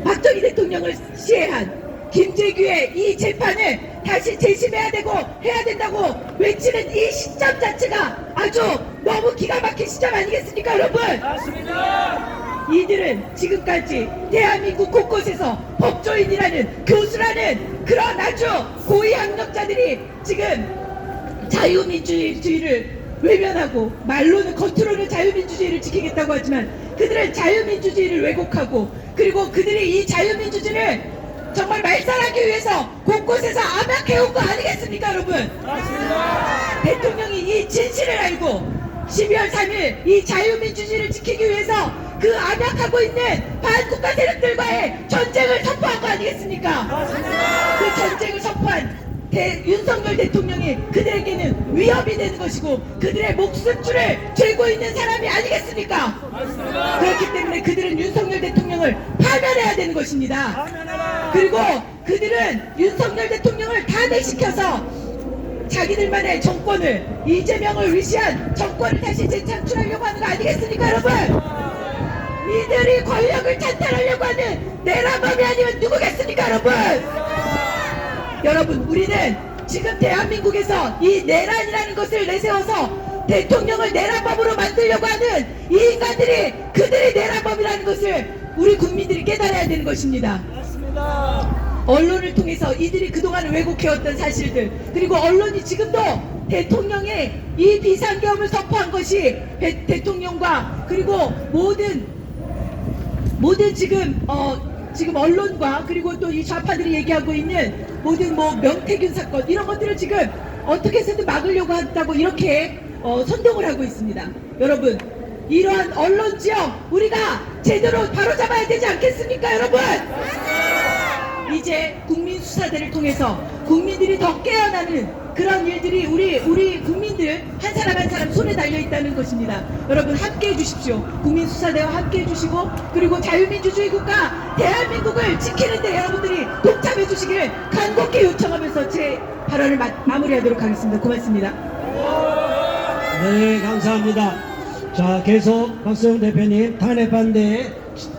박정희 대통령을 시해한 김재규의 이 재판을 다시 재심해야 되고 해야 된다고 외치는 이 시점 자체가 아주 너무 기가 막힌 시점 아니겠습니까, 여러분? 맞습니다. 이들은 지금까지 대한민국 곳곳에서 법조인이라는 교수라는 그런 아주 고위 학력자들이 지금 자유민주주의를 외면하고 말로는 겉으로는 자유민주주의를 지키겠다고 하지만 그들은 자유민주주의를 왜곡하고 그리고 그들이 이 자유민주주의를 정말 말살하기 위해서 곳곳에서 암약해온 거 아니겠습니까, 여러분? 맞습니다. 대통령이 이 진실을 알고 12월 3일 이 자유민주주의를 지키기 위해서 그 암약하고 있는 반국가 세력들과의 전쟁을 선포한 거 아니겠습니까? 맞습니다. 그 전쟁을 선포한 윤석열 대통령이 그들에게는 위협이 되는 것이고 그들의 목숨줄을 쥐고 있는 사람이 아니겠습니까? 맞습니다. 그렇기 때문에 그들은 윤석열 대통령을 파면해야 되는 것입니다. 그리고 그들은 윤석열 대통령을 탄핵시켜서 자기들만의 정권을 이재명을 위시한 정권을 다시 재창출하려고 하는 거 아니겠습니까, 여러분? 이들이 권력을 찬탈하려고 하는 내란범이 아니면 누구겠습니까, 여러분? 여러분, 우리는 지금 대한민국에서 이 내란이라는 것을 내세워서 대통령을 내란범으로 만들려고 하는 이 인간들이 그들이 내란범이라는 것을 우리 국민들이 깨달아야 되는 것입니다. 맞습니다. 언론을 통해서 이들이 그동안 왜곡해왔던 사실들, 그리고 언론이 지금도 대통령의 이 비상계엄을 선포한 것이 대통령과 그리고 모든 지금 언론과 그리고 또 이 좌파들이 얘기하고 있는 모든 뭐 명태균 사건 이런 것들을 지금 어떻게 해서든 막으려고 한다고 이렇게 선동을 하고 있습니다. 여러분, 이러한 언론 지역 우리가 제대로 바로잡아야 되지 않겠습니까, 여러분? 이제 국민수사대를 통해서 국민들이 더 깨어나는 그런 일들이 우리 국민들 한 사람 한 사람 손에 달려 있다는 것입니다. 여러분, 함께 해주십시오. 국민수사대와 함께 해주시고, 그리고 자유민주주의 국가 대한민국을 지키는데 여러분들이 동참해 주시길 간곡히 요청하면서 제 발언을 마무리하도록 하겠습니다. 고맙습니다. 네, 감사합니다. 자, 계속 박수영 대표님 탄핵 반대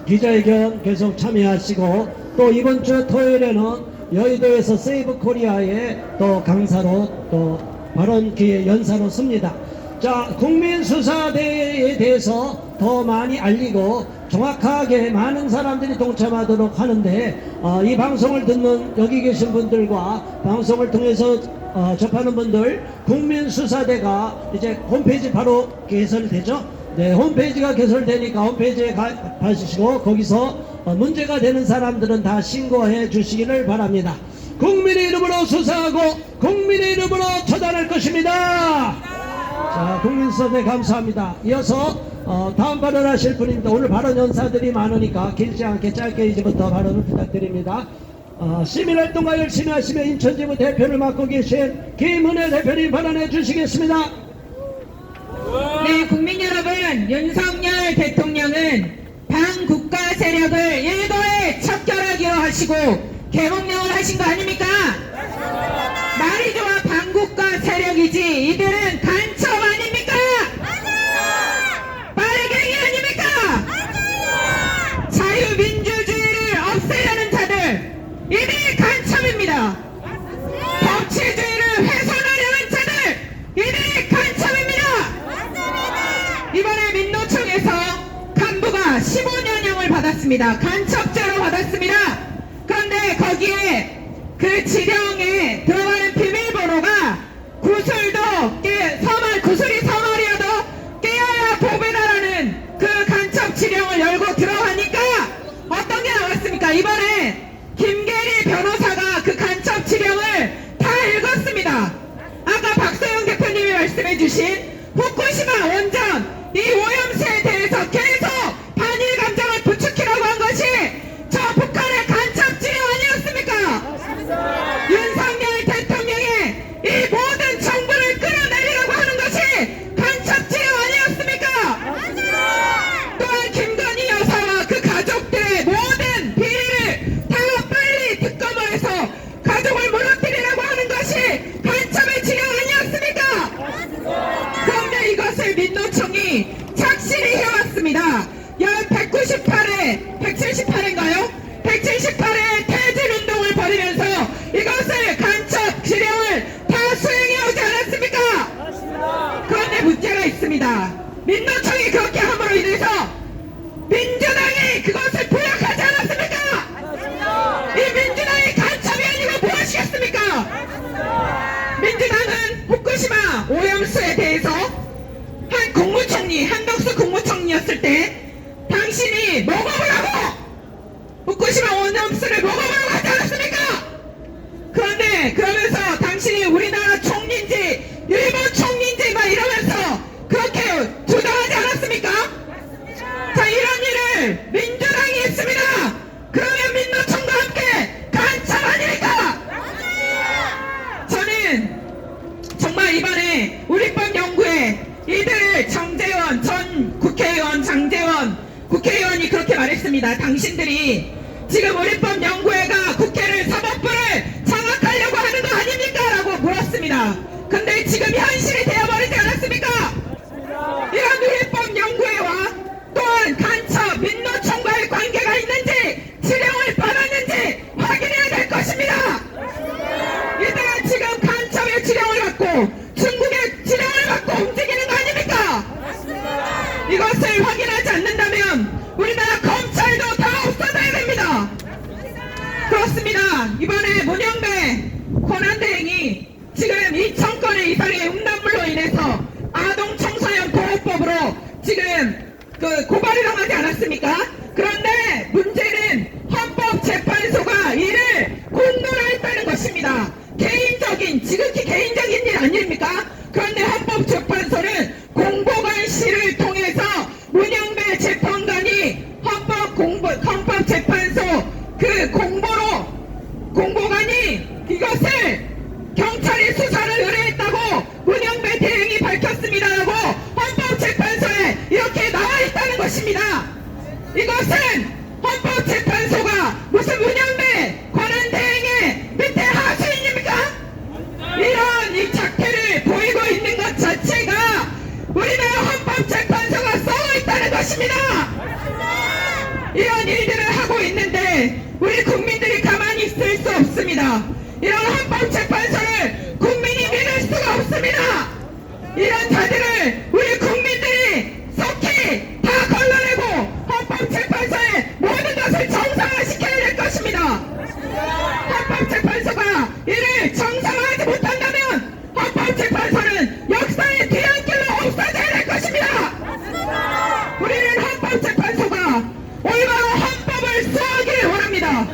기자회견 계속 참여하시고, 또 이번 주 토요일에는 여의도에서 세이브 코리아의 또 강사로 또 발언 기회 연사로 씁니다. 자, 국민수사대에 대해서 더 많이 알리고 정확하게 많은 사람들이 동참하도록 하는데, 이 방송을 듣는 여기 계신 분들과 방송을 통해서 접하는 분들, 국민수사대가 이제 홈페이지 바로 개설되죠. 네, 홈페이지가 개설되니까 홈페이지에 가시고 거기서 문제가 되는 사람들은 다 신고해 주시기를 바랍니다. 국민의 이름으로 수사하고 국민의 이름으로 처단할 것입니다. 자, 국민수사대 감사합니다. 이어서 다음 발언하실 분입니다. 오늘 발언 연사들이 많으니까 길지 않게 짧게 이제부터 발언을 부탁드립니다. 시민활동가 열심히 하시며 인천지부 대표를 맡고 계신 김은혜 대표님 발언해 주시겠습니다. 네, 국민 여러분, 윤석열 대통령은 반국가 세력을 일거에 척결하기로 하시고 개몽령을 하신 거 아닙니까? 말이 좋아 반국가 세력이지 이들은 간첩 아닙니까? 빨갱이 아닙니까? 자유민주주의를 없애려는 자들, 이들이 간첩입니다. 법치주의를 훼손하려는 자들, 이들이 간첩입니다. 이번에 민노총에서 간부가 15년형을 받았습니다. 간첩죄로 받았습니다. 그런데 거기에 그 지령에 들어가는 비밀번호가 구슬도 구슬이 서말이어도 깨어야 보배다라는 그 간첩 지령을 열고 들어가니까 어떤 게 나왔습니까? 이번에 김계리 변호사가 그 간첩 지령을 다 읽었습니다. 아까 박소영 대표님이 말씀해 주신 후쿠시마 원전 이 오염수에 대해서 계속 반일 감정을 부추기라고 한 것이 저 북한의 간첩 지령 아니었습니까? 윤석열 대통령의 이 모든 정부를 끌어내리려고 하는 것이 간첩 지령 아니었습니까? 또한 김건희 여사와 그 가족들의 모든 비리를 다 빨리 특검화해서 가족을 무너뜨리려고 하는 것이 간첩의 지령 아니었습니까? 그런데 이것을 민노총이 착실히 해왔습니다. 178회인가요? 178회 퇴진운동을 벌이면서 이것을 간첩 지령을 다 수행해오지 않았습니까? 그런데 문제가 있습니다. 민노총이 그렇게 함으로 인해서 민주당이 그것을 부역하지 않았습니까? 이 민주당이 간첩이 아니고 무엇이겠습니까? 민주당은 후쿠시마 오염수에 대해서 한 국무총리, 한덕수 국무총리였을 때 당신이 먹어보라고 후쿠시마 오염수를 먹어보라고 하지 않았습니까? 그런데 그러면서 당신이 우리나라 총리인지 일본 총리인지 막 이러면서 그렇게 주장하지 않았습니까? 자, 이런 일을 민주당이 했습니다. 그러면 민노총과 함께 간첩 아닙니까? 저는 정말 이번에 우리법 연구에 이들 정재원 전 국회의원, 장재원 국회의원이 그렇게 말했습니다. 당신들이 지금 우리법 연구회가 국회를 사법부를 장악하려고 하는 거 아닙니까? 라고 물었습니다. 근데 지금 현실이 되어버리지 않았습니까? 이런 우리법 연구회와 또한 간첩 민노총과의 관계가 있는지 지령을 받았는지 확인해야 될 것입니다. 이들은 지금 간첩의 지령을 받고 중국의 지령을 받고 움직이는 거 아닙니까? 이것을 확인하지 않는다면 우리나라 검찰도 다 없어져야 됩니다. 그렇습니다. 다 개인적인, 지극히 개인적인 일 아닙니까? 그런데 헌법재판소는 공보관실을 통해서 문영배 재판관이 헌법재판소 그 공보관이 이것을 경찰이 수사를 의뢰했다고 문영배 대행이 밝혔습니다라고 헌법재판소에 이렇게 나와 있다는 것입니다. 이것은 헌법재판소가 무슨 문영배 관한대행의 밑에 하수인입니까? 이런 이 작태를 보이고 있는 것 자체가 우리나라 헌법재판소가 쏘고 있다는 것입니다. 이런 일들을 하고 있는데 우리 국민들이 가만히 있을 수 없습니다. 이런 헌법재판소를 국민이 믿을 수가 없습니다. 이런 자들을 우리 국민들이 속히 다 걸러내고 헌법재판소의 모든 것을 정상화시켜야 될 것입니다. 헌법재판소가 이를 정상화하지 못한다면 헌법재판소는 역사의 뒤안길로 없어져야 될 것입니다. 우리는 헌법재판소가 올바로 헌법을 수호하기를 원합니다.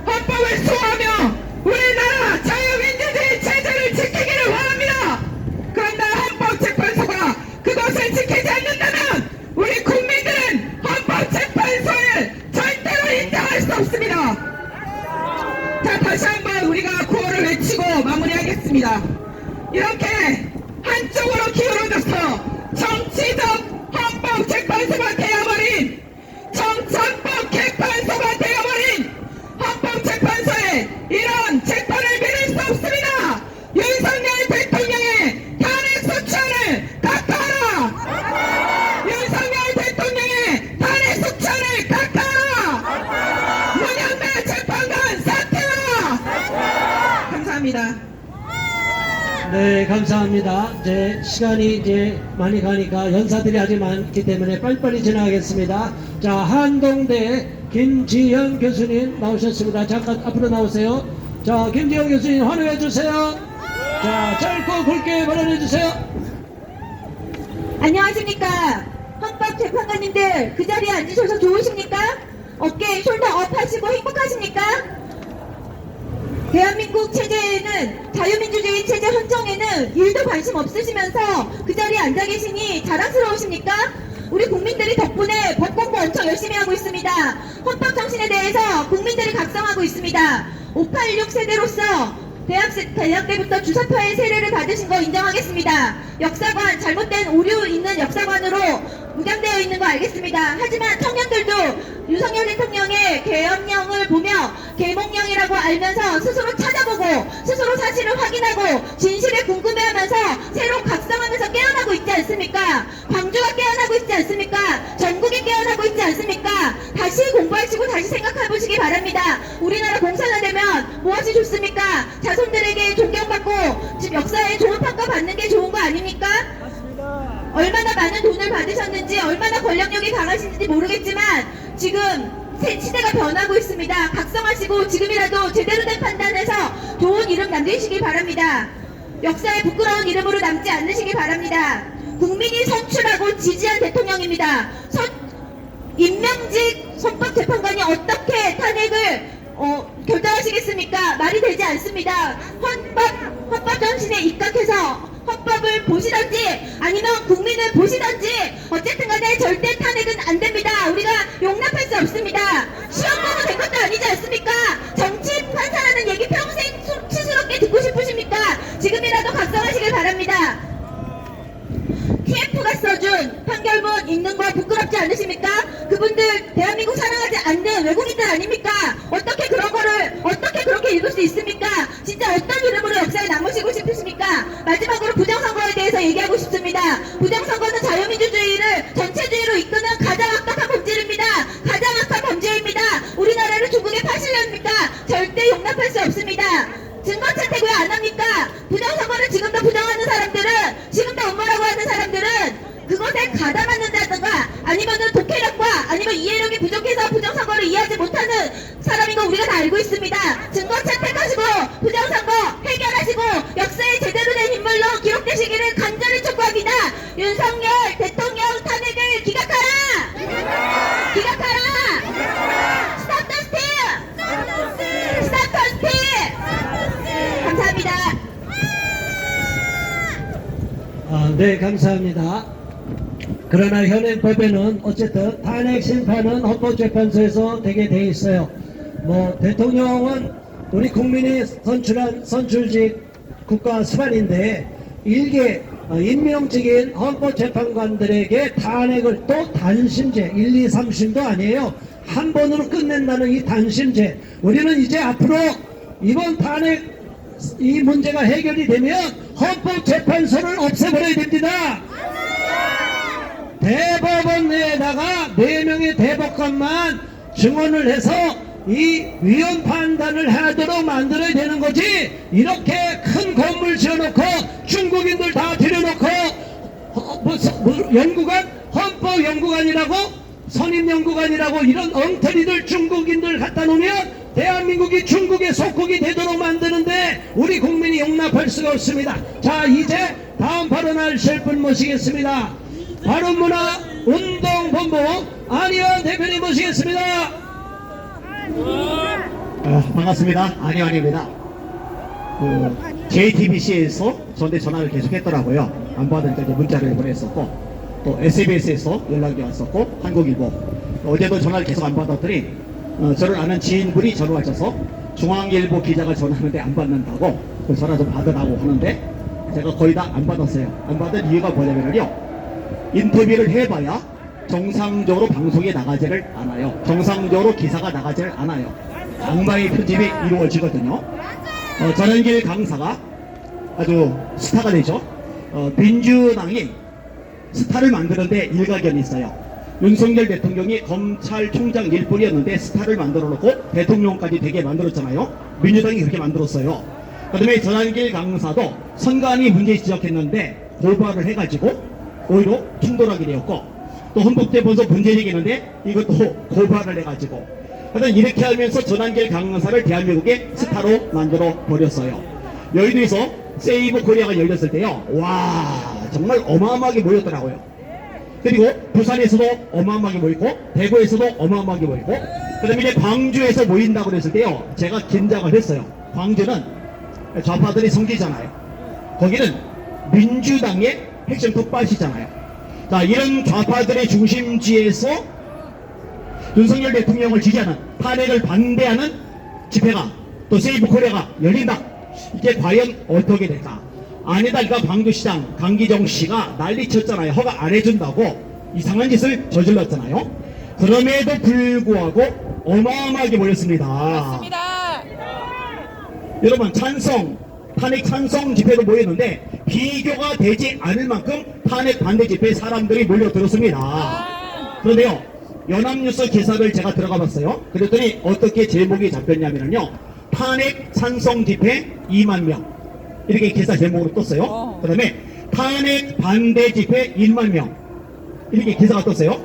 헌법을 수호하며 우리나라 자유민주주의 체제를 지키기를 원합니다. 그런데 헌법재판소가 그것을 지키지 않는다면 우리 국민들은 헌법재판소를 절대로 인정할 수 없습니다. 자, 다시 한번 우리가 구호를 외치고 마무리하겠습니다. 이렇게 한쪽으로 기울어져서 정치적 헌법재판소가 되어버린 정착법 개판소가 되어버린 헌법재판소에 이런 재판을 믿을 수 없습니다. 윤석열 대통령의 탄핵 소추안을 각하하라. 윤석열 대통령의 탄핵 소추안을 각하하라. 문영배 재판관 사퇴하라. 감사합니다. 네, 감사합니다. 이제 시간이 이제 많이 가니까 연사들이 아직 많기 때문에 빨리빨리 지나가겠습니다. 자, 한동대 김지현 교수님 나오셨습니다. 잠깐 앞으로 나오세요. 자, 김지현 교수님 환호해 주세요. 자, 짧고 굵게 발언해 주세요. 안녕하십니까. 헌법재판관님들 그 자리에 앉으셔서 좋으십니까? 어깨 숄더업 하시고 행복하십니까? 대한민국 체제에는 자유민주주의 체제 헌정에는 일도 관심 없으시면서 그 자리에 앉아 계시니 자랑스러우십니까? 우리 국민들이 덕분에 법 공부 엄청 열심히 하고 있습니다. 헌법 정신에 대해서 국민들이 각성하고 있습니다. 586 세대로서 대학 때부터 주사파의 세례를 받으신 거 인정하겠습니다. 역사관, 잘못된 오류 있는 역사관으로 무장되어 있는 거 알겠습니다. 하지만 청년들도 윤석열 대통령의 계엄령을 보며 계몽령이라고 알면서 스스로 찾아보고 스스로 사실을 확인하고 진실에 궁금해하면서 새로 각성하면서 깨어나고 있지 않습니까? 광주가 깨어나고 있지 않습니까? 전국이 깨어나고 있지 않습니까? 다시 공부하시고 다시 생각해 보시기 바랍니다. 우리나라 공산화 되면 무엇이 좋습니까? 자손들에게 존경받고 집 역사에 좋은 평가 받는 게 좋은 거 아닙니까? 얼마나 많은 돈을 받으셨는지 얼마나 권력력이 강하신지 모르겠지만 지금 새 시대가 변하고 있습니다. 각성하시고 지금이라도 제대로 된 판단해서 좋은 이름 남기시기 바랍니다. 역사에 부끄러운 이름으로 남지 않으시기 바랍니다. 국민이 선출하고 지지한 대통령입니다. 임명직 헌법재판관이 어떻게 탄핵을 결정하시겠습니까? 말이 되지 않습니다. 헌법 정신에 입각해서 헌법을 보시던지 아니면 국민을 보시던지 어쨌든 간에 절대 탄핵은 안 됩니다. 우리가 용납할 수 없습니다. 시험 보고 된 것도 아니지 않습니까? 정치 판사라는 얘기 평생 수치스럽게 듣고 싶으십니까? 지금이라도 각성하시길 바랍니다. TF가 써준 판결문 읽는 거 부끄럽지 않으십니까? 그분들 대한민국 사랑하지 않는 외국인들 아닙니까? 어떻게 그런 거를 어떻게 그렇게 읽을 수 있습니까? 진짜 어떤 이름으로 역사에 남으시고 싶으십니까? 마지막으로 부정선거에 대해서 얘기하고 싶습니다. 부정선거는 자유민주주의를 전체주의로 이끄는 가장 악독한 범죄입니다. 가장 악한 범죄입니다. 우리나라를 중국에 파실랍니까? 절대 용납할 수 없습니다. 증거 채택 왜 안 합니까? 부정선거를 지금도 부정하는 사람들은, 지금도 음모라고 하는 사람들은 그것에 가담한다든가 아니면은 독해력과 아니면 이해력이 부족해서 부정선거를 이해하지 못하는 사람인 거 우리가 다 알고 있습니다. 증거 채택하시고 부정선거 해결하시고 역사에 제대로 된 인물로 기록되시기를 간절히 촉구합니다. 윤석열 대통령 탄핵을 기각하라! 기각하라! 스탑 더 스틸! 스탑 더 스틸! 감사합니다. 네, 감사합니다. 그러나 현행법에는 어쨌든 탄핵 심판은 헌법재판소에서 되게 돼 있어요. 뭐 대통령은 우리 국민이 선출한 선출직 국가 수반인데 일개 임명직인 헌법재판관들에게 탄핵을 또 단심제 1, 2, 3심도 아니에요. 한 번으로 끝낸다는 이 단심제. 우리는 이제 앞으로 이번 탄핵 이 문제가 해결이 되면 헌법재판소를 없애버려야 됩니다. 대법원 내에다가 4명의 대법관만 증언을 해서 이 위헌 판단을 하도록 만들어야 되는 거지. 이렇게 큰 건물 지어놓고 중국인들 다 들여놓고 연구관, 헌법연구관이라고 선임연구관이라고 이런 엉터리들 중국인들 갖다 놓으면 대한민국이 중국의 속국이 되도록 만드는데 우리 국민이 용납할 수가 없습니다. 자, 이제 다음 발언하실 분 모시겠습니다. 바른문화운동본부 안희원 대표님 모시겠습니다. 반갑습니다. 안희원입니다. JTBC에서 저한테 전화를 계속했더라고요. 안 받으니까 이제 문자를 보냈었고, 또 SBS에서 연락이 왔었고, 한국일보 어제도 전화를 계속 안 받았더니 저를 아는 지인분이 전화하셔서 중앙일보 기자가 전화하는데 안 받는다고 그 전화 좀 받으라고 하는데 제가 거의 다 안 받았어요. 안 받은 이유가 뭐냐면요, 인터뷰를 해봐야 정상적으로 방송에 나가지를 않아요. 정상적으로 기사가 나가지를 않아요. 엉망의 편집이 이루어지거든요. 전환길 강사가 아주 스타가 되죠. 민주당이 스타를 만드는데 일가견이 있어요. 윤석열 대통령이 검찰총장 일뿐이었는데 스타를 만들어 놓고 대통령까지 되게 만들었잖아요. 민주당이 그렇게 만들었어요. 그 다음에 전환길 강사도 선관위 문제 지적했는데 고발을 해가지고 오히려 충돌하게 되었고, 또 헌법재판소 문제 제기했는데 이것도 고발을 해가지고, 하여튼 이렇게 하면서 전환길 강사를 대한민국의 스타로 만들어 버렸어요. 여의도에서 세이브 코리아가 열렸을 때요, 와 정말 어마어마하게 모였더라고요. 그리고 부산에서도 어마어마하게 모였고, 대구에서도 어마어마하게 모였고, 그 다음에 이제 광주에서 모인다고 그랬을 때요, 제가 긴장을 했어요. 광주는 좌파들이 성지잖아요. 거기는 민주당의 핵심 톱밭이잖아요. 자, 이런 좌파들의 중심지에서 윤석열 대통령을 지지하는, 탄핵을 반대하는 집회가, 또 세이브 코리아가 열린다. 이게 과연 어떻게 될까? 아니다, 이거 광주시장 강기정 씨가 난리쳤잖아요. 허가 안 해준다고 이상한 짓을 저질렀잖아요. 그럼에도 불구하고 어마어마하게 모였습니다. 맞습니다. 여러분, 탄핵 찬성 집회도 모였는데 비교가 되지 않을 만큼 탄핵 반대 집회에 사람들이 몰려들었습니다. 그런데요, 연합뉴스 기사를 제가 들어가 봤어요. 그랬더니 어떻게 제목이 잡혔냐면요, 탄핵 찬성 집회 2만 명 이렇게 기사 제목으로 떴어요. 그 다음에 탄핵 반대 집회 1만 명 이렇게 기사가 떴어요.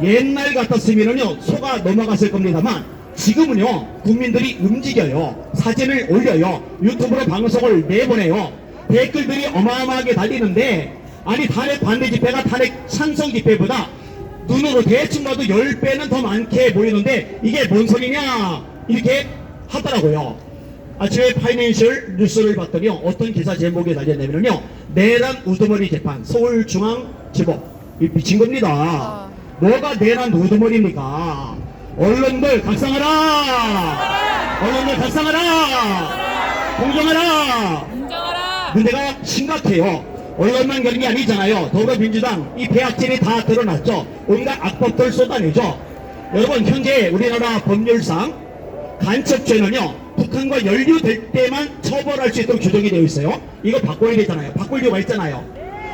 옛날 같았으면요 속아 넘어갔을 겁니다만, 지금은요 국민들이 움직여요. 사진을 올려요. 유튜브로 방송을 내보내요. 댓글들이 어마어마하게 달리는데, 아니 탄핵 반대 집회가 탄핵 찬성 집회보다 눈으로 대충 봐도 10배는 더 많게 보이는데 이게 뭔 소리냐 이렇게 하더라고요. 아침에 파이낸셜 뉴스를 봤더니 어떤 기사 제목이 달렸냐면요, 내란 우두머리 재판 서울중앙지법. 이 미친 겁니다. 뭐가 내란 우두머리입니까? 언론들 각성하라! 언론들 각성하라! 공정하라! 문제가 심각해요. 언론만 그런 게 아니잖아요. 더불어민주당 이 배악질이 다 드러났죠. 온갖 악법들 쏟아내죠. 여러분, 현재 우리나라 법률상 간첩죄는요 북한과 연루될 때만 처벌할 수 있도록 규정이 되어 있어요. 이거 바꿔야 되잖아요. 바꿀 이유가 있잖아요.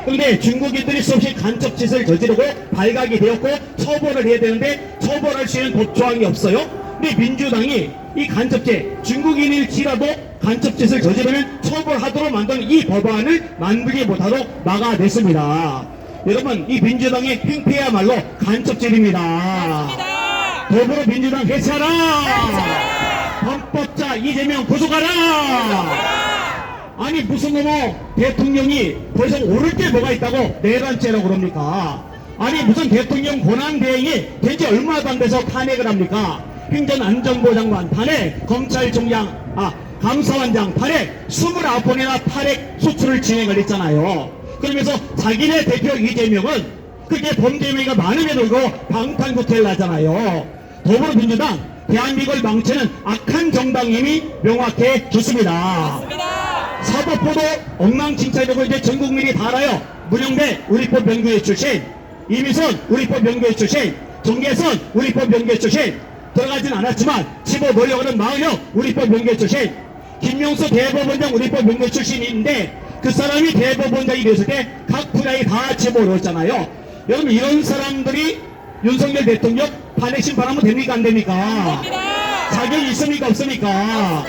그런데 중국인들이 수없이 간첩짓을 저지르고 발각이 되었고 처벌을 해야 되는데 처벌할 수 있는 법조항이 없어요. 근데 민주당이 이 간첩죄, 중국인일지라도 간첩짓을 저지르면 처벌하도록 만든 이 법안을 만들지 못하도록 막아냈습니다. 여러분, 이 민주당의 행패야말로 간첩죄입니다. 더불어민주당 해체하라! 헌법자 이재명 구속하라! 아니 무슨 놈의 대통령이 더 이상 오를 게 뭐가 있다고 내란죄라고 그럽니까? 아니 무슨 대통령 권한대행이 된지 얼마도 안 돼서 탄핵을 합니까? 행정안전부 장관 탄핵, 검찰총장 감사원장 탄핵, 29번이나 탄핵 소추를 진행을 했잖아요. 그러면서 자기네 대표 이재명은 그게 범죄행위가 많음에도 불구하고 방탄국회를 하잖아요. 더불어민주당 대한민국을 망치는 악한 정당임이 명확해졌습니다. 사법부도 엉망진창이라고 이제 전 국민이 다 알아요. 문영배 우리법 명예회 출신, 이미선 우리법 명예회 출신, 정계선 우리법 명예회 출신, 들어가진 않았지만 집어 넣으려고는 마은혁 우리법 명예회 출신, 김용수 대법원장 우리법 명예회 출신인데 그 사람이 대법원장이 됐을 때 각 분야에 다 집어 넣었잖아요. 여러분 이런 사람들이 윤석열 대통령 탄핵 심판하면 됩니까 안 됩니까? 자격 있습니까 없습니까?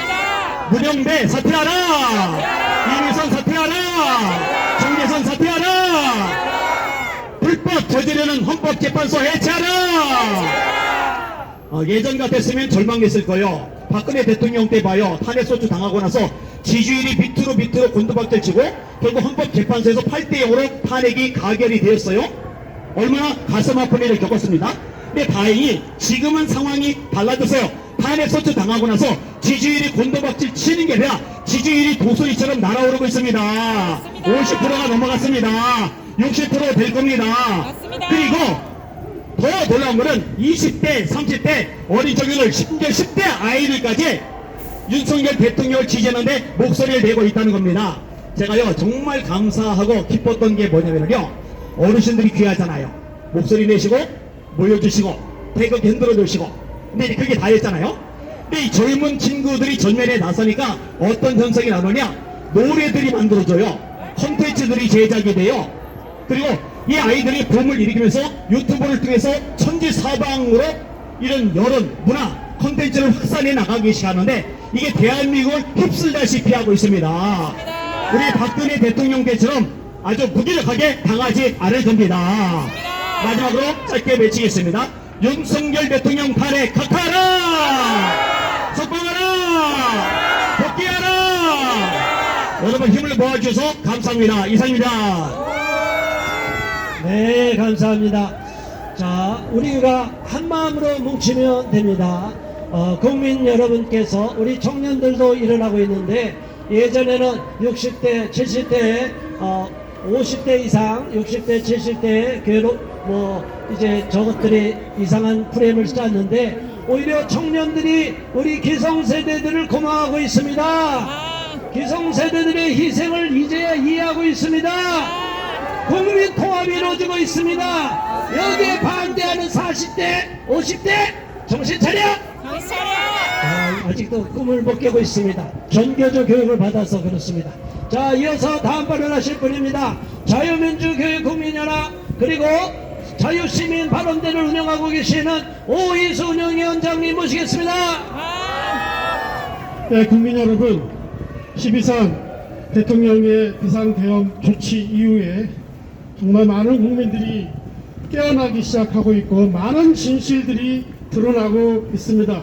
문영배 사퇴하라! 이미선 사퇴하라! 정계선 사퇴하라! 불법 저지르는 헌법재판소 해체하라! 예전 같았으면 절망했을 거예요. 박근혜 대통령 때 봐요. 탄핵소추 당하고 나서 지지율이 밑으로 곤두박질 치고 결국 헌법재판소에서 8대0으로 탄핵이 가결이 되었어요. 얼마나 가슴 아픈 일을 겪었습니다. 근데 다행히 지금은 상황이 달라졌어요. 탄핵소추 당하고 나서 지지율이 곤두박질 치는 게 아니라 지지율이 독수리처럼 날아오르고 있습니다. 50%가 넘어갔습니다. 60% 될 겁니다. 그리고 더 놀라운 거는 20대, 30대 어린 청년을 심지어 10대 아이들까지 윤석열 대통령을 지지하는데 목소리를 내고 있다는 겁니다. 제가요 정말 감사하고 기뻤던 게 뭐냐면요, 어르신들이 귀하잖아요. 목소리 내시고 모여주시고 태극기 흔들어 주시고, 근데 이제 그게 다 했잖아요. 근데 이 젊은 친구들이 전면에 나서니까 어떤 현상이 나오냐, 노래들이 만들어져요. 콘텐츠들이 제작이 돼요. 그리고 이 아이들이 붐을 일으키면서 유튜브를 통해서 천지사방으로 이런 여론, 문화, 콘텐츠를 확산해 나가기 시작하는데 이게 대한민국을 휩쓸다시피 하고 있습니다. 우리 박근혜 대통령 때처럼 아주 무기력하게 당하지 않을 겁니다. 마지막으로 짧게 외치겠습니다. 윤석열 대통령 탄핵 각하하라! 석방하라! 복귀하라! 여러분 힘을 모아주셔서 감사합니다. 이상입니다. 네, 감사합니다. 자, 우리가 한 마음으로 뭉치면 됩니다. 국민 여러분께서, 우리 청년들도 일어나고 있는데, 예전에는 60대, 70대, 50대 이상, 60대, 70대 이제 저것들이 이상한 프레임을 쌓았는데, 오히려 청년들이 우리 기성세대들을 고마워하고 있습니다. 기성세대들의 희생을 이제야 이해하고 있습니다. 국민 통합이 이루어지고 있습니다. 여기에 반대하는 40대, 50대 정신 차려! 아직도 꿈을 못 깨고 있습니다. 전교조 교육을 받아서 그렇습니다. 자, 이어서 다음 발언하실 분입니다. 자유민주교육국민연합 그리고 자유시민 발언대를 운영하고 계시는 오이수 운영위원장님 모시겠습니다. 네, 국민 여러분, 12.3 대통령의 비상대응 조치 이후에 정말 많은 국민들이 깨어나기 시작하고 있고 많은 진실들이 드러나고 있습니다.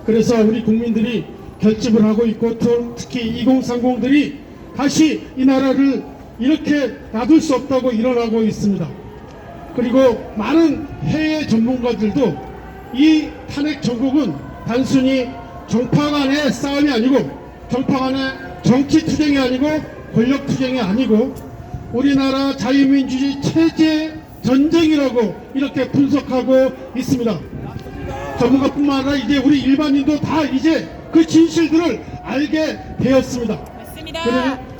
그래서 우리 국민들이 결집을 하고 있고 특히 2030들이 다시 이 나라를 이렇게 놔둘 수 없다고 일어나고 있습니다. 그리고 많은 해외 전문가들도 이 탄핵 정국은 단순히 정파 간의 싸움이 아니고, 정파 간의 정치 투쟁이 아니고, 권력 투쟁이 아니고 우리나라 자유민주주의 체제 전쟁이라고 이렇게 분석하고 있습니다. 전문가뿐만 아니라 이제 우리 일반인도 다 이제 그 진실들을 알게 되었습니다.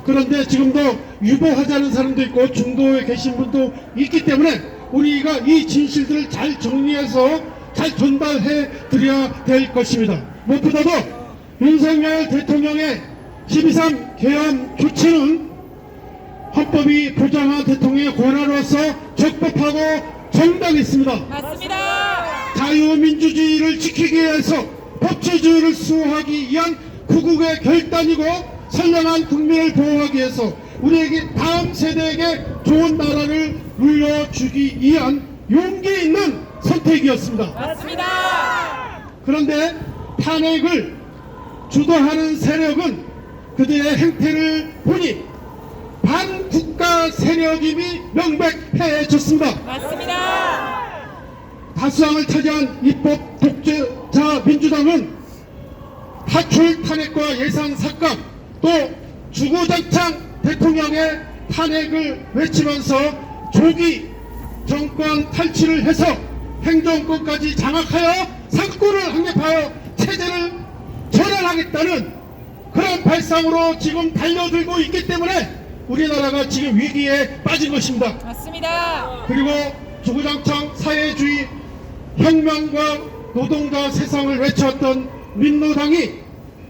그런데 지금도 유보하자는 사람도 있고 중도에 계신 분도 있기 때문에 우리가 이 진실들을 잘 정리해서 잘 전달해 드려야 될 것입니다. 무엇보다도 윤석열 대통령의 12.3 계엄 조치는 헌법이 보장한 대통령의 권한으로서 적법하고 정당했습니다. 자유민주주의를 지키기 위해서 법치주의를 수호하기 위한 구국의 결단이고, 선량한 국민을 보호하기 위해서 우리에게 다음 세대에게 좋은 나라를 물려주기 위한 용기 있는 선택이었습니다. 그런데 탄핵을 주도하는 세력은 그들의 행태를 보니 반국가 세력임이 명백해졌습니다. 다수당을 차지한 입법 독재자 민주당은 하출 탄핵과 예산 삭감, 또 주구장창 대통령의 탄핵을 외치면서 조기 정권 탈취를 해서 행정권까지 장악하여 상권을 확립하여 체제를 전환하겠다는 그런 발상으로 지금 달려들고 있기 때문에 우리나라가 지금 위기에 빠진 것입니다. 맞습니다. 그리고 주구장창 사회주의 혁명과 노동자 세상을 외쳤던 민노당이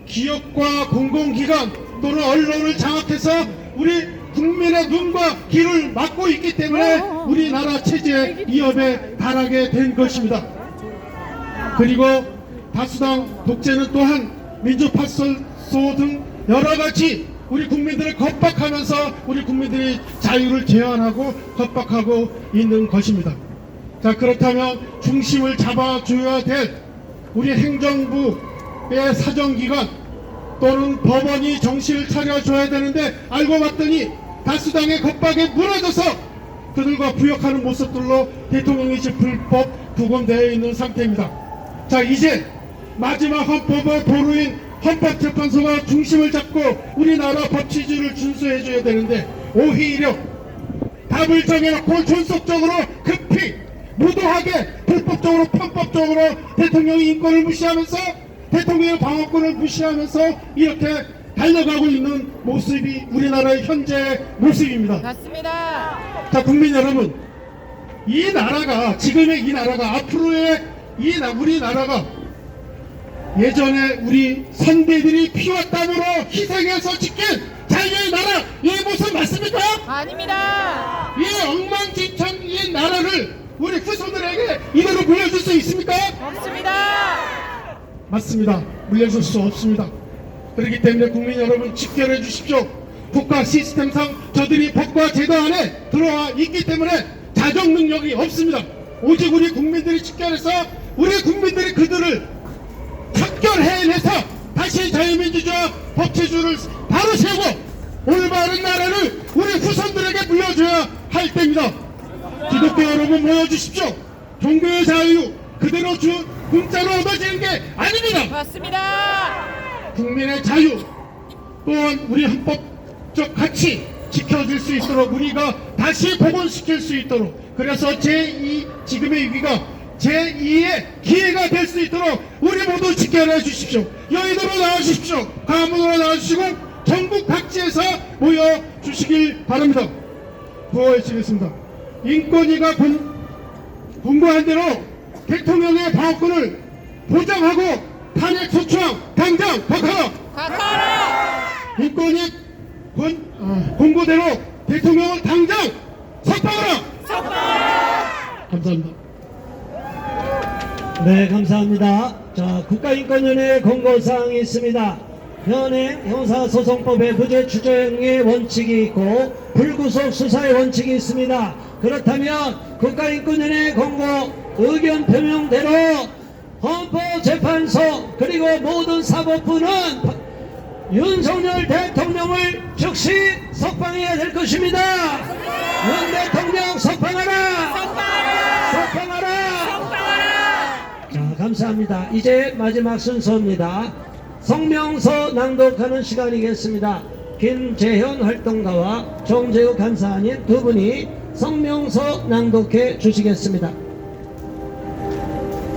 기업과 공공기관 또는 언론을 장악해서 우리 국민의 눈과 귀를 막고 있기 때문에 우리나라 체제의 위협에 달하게 된 것입니다. 그리고 다수당 독재는 또한 민주파소 등 여러가지 우리 국민들을 겁박하면서 우리 국민들의 자유를 제한하고 겁박하고 있는 것입니다. 자, 그렇다면 중심을 잡아줘야 될 우리 행정부의 사정기관 또는 법원이 정신을 차려줘야 되는데 알고 봤더니 다수당의 겁박에 무너져서 그들과 부역하는 모습들로 대통령이 지금 불법 구금되어 있는 상태입니다. 자, 이제 마지막 헌법의 보루인 헌법재판소가 중심을 잡고 우리나라 법치주의를 준수해줘야 되는데 오히려 답을 정해놓고 존속적으로 급히 무도하게 불법적으로 편법적으로 대통령의 인권을 무시하면서 대통령의 방어권을 무시하면서 이렇게 달려가고 있는 모습이 우리나라의 현재 모습입니다. 맞습니다. 자, 국민 여러분, 이 나라가 지금의 이 나라가 앞으로의 우리나라가 예전에 우리 선배들이 피와 땀으로 희생해서 지킨 자유의 나라 이 모습 맞습니까? 아닙니다. 이 엉망진창 이 나라를 우리 후손들에게 이대로 물려줄 수 있습니까? 없습니다. 맞습니다. 물려줄 수 없습니다. 그렇기 때문에 국민 여러분 집결해 주십시오. 국가 시스템상 저들이 법과 제도 안에 들어와 있기 때문에 자정 능력이 없습니다. 오직 우리 국민들이 집결해서 우리 국민들이 그들을 척결해내서 다시 자유민주주의와 법치주의를 바로 세우고 올바른 나라를 우리 후손들에게 물려줘야 할 때입니다. 기독교 여러분 모여주십시오. 종교의 자유 그대로 공짜로 얻어지는 게 아닙니다. 맞습니다. 국민의 자유 또한 우리 헌법적 가치 지켜질 수 있도록 우리가 다시 복원시킬 수 있도록 그래서 제2 지금의 위기가 제2의 기회가 될 수 있도록 우리 모두 지켜내 주십시오. 여의도로 나와주십시오. 강원도로 나와주시고 전국 각지에서 모여주시길 바랍니다. 구호해주겠습니다. 인권위가 공고한 대로 대통령의 방어권을 보장하고 탄핵 소추안 당장 박하라. 인권위 공고대로 대통령을 당장 석방하라. 감사합니다. 네, 감사합니다. 자, 국가인권위원회 공고사항이 있습니다. 현행 형사소송법에 무죄 추정의 원칙이 있고 불구속 수사의 원칙이 있습니다. 그렇다면 국가인권위원회 공고 의견 표명대로 헌법재판소 그리고 모든 사법부는 윤석열 대통령을 즉시 석방해야 될 것입니다. 윤 대통령 석방하라! 석방하라! 자, 감사합니다. 이제 마지막 순서입니다. 성명서 낭독하는 시간이겠습니다. 김재현 활동가와 정재우 간사님 두 분이 성명서 낭독해 주시겠습니다.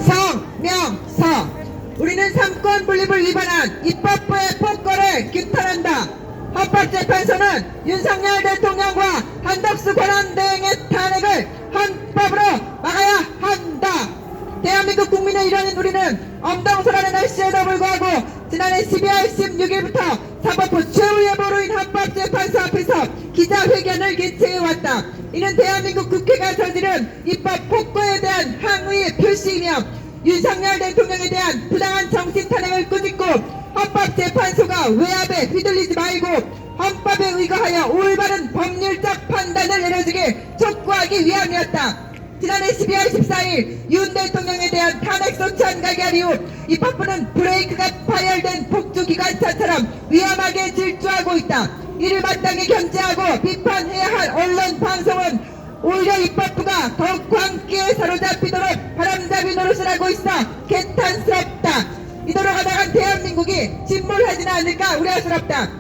성명서. 우리는 삼권 분립을 위반한 입법부의 폭거를 규탄한다. 헌법재판소는 윤석열 대통령과 한덕수 권한대행의 탄핵을 헌법으로 막아야 한다. 대한민국 국민의 일원인 우리는 엄동설하는 날씨에도 불구하고 지난해 12월 16일부터 사법부 최후의 보루인 헌법재판소 앞에서 기자회견을 개최해왔다. 이는 대한민국 국회가 저지른 입법 폭거에 대한 항의의 표시이며 윤석열 대통령에 대한 부당한 정신탄핵을 꾸짖고 헌법재판소가 외압에 휘둘리지 말고 헌법에 의거하여 올바른 법률적 판단을 내려주길 촉구하기 위함이었다. 지난해 12월 14일 윤 대통령에 대한 탄핵소추안 가결 이후 입법부는 브레이크가 파열된 폭주기관차처럼 위험하게 질주하고 있다. 이를 마땅히 견제하고 비판해야 할 언론 방송은 오히려 입법부가 더욱 광기에 사로잡히도록 바람잡이 노릇을 하고 있어 개탄스럽다. 이대로 가다간 대한민국이 침몰하지는 않을까 우려스럽다.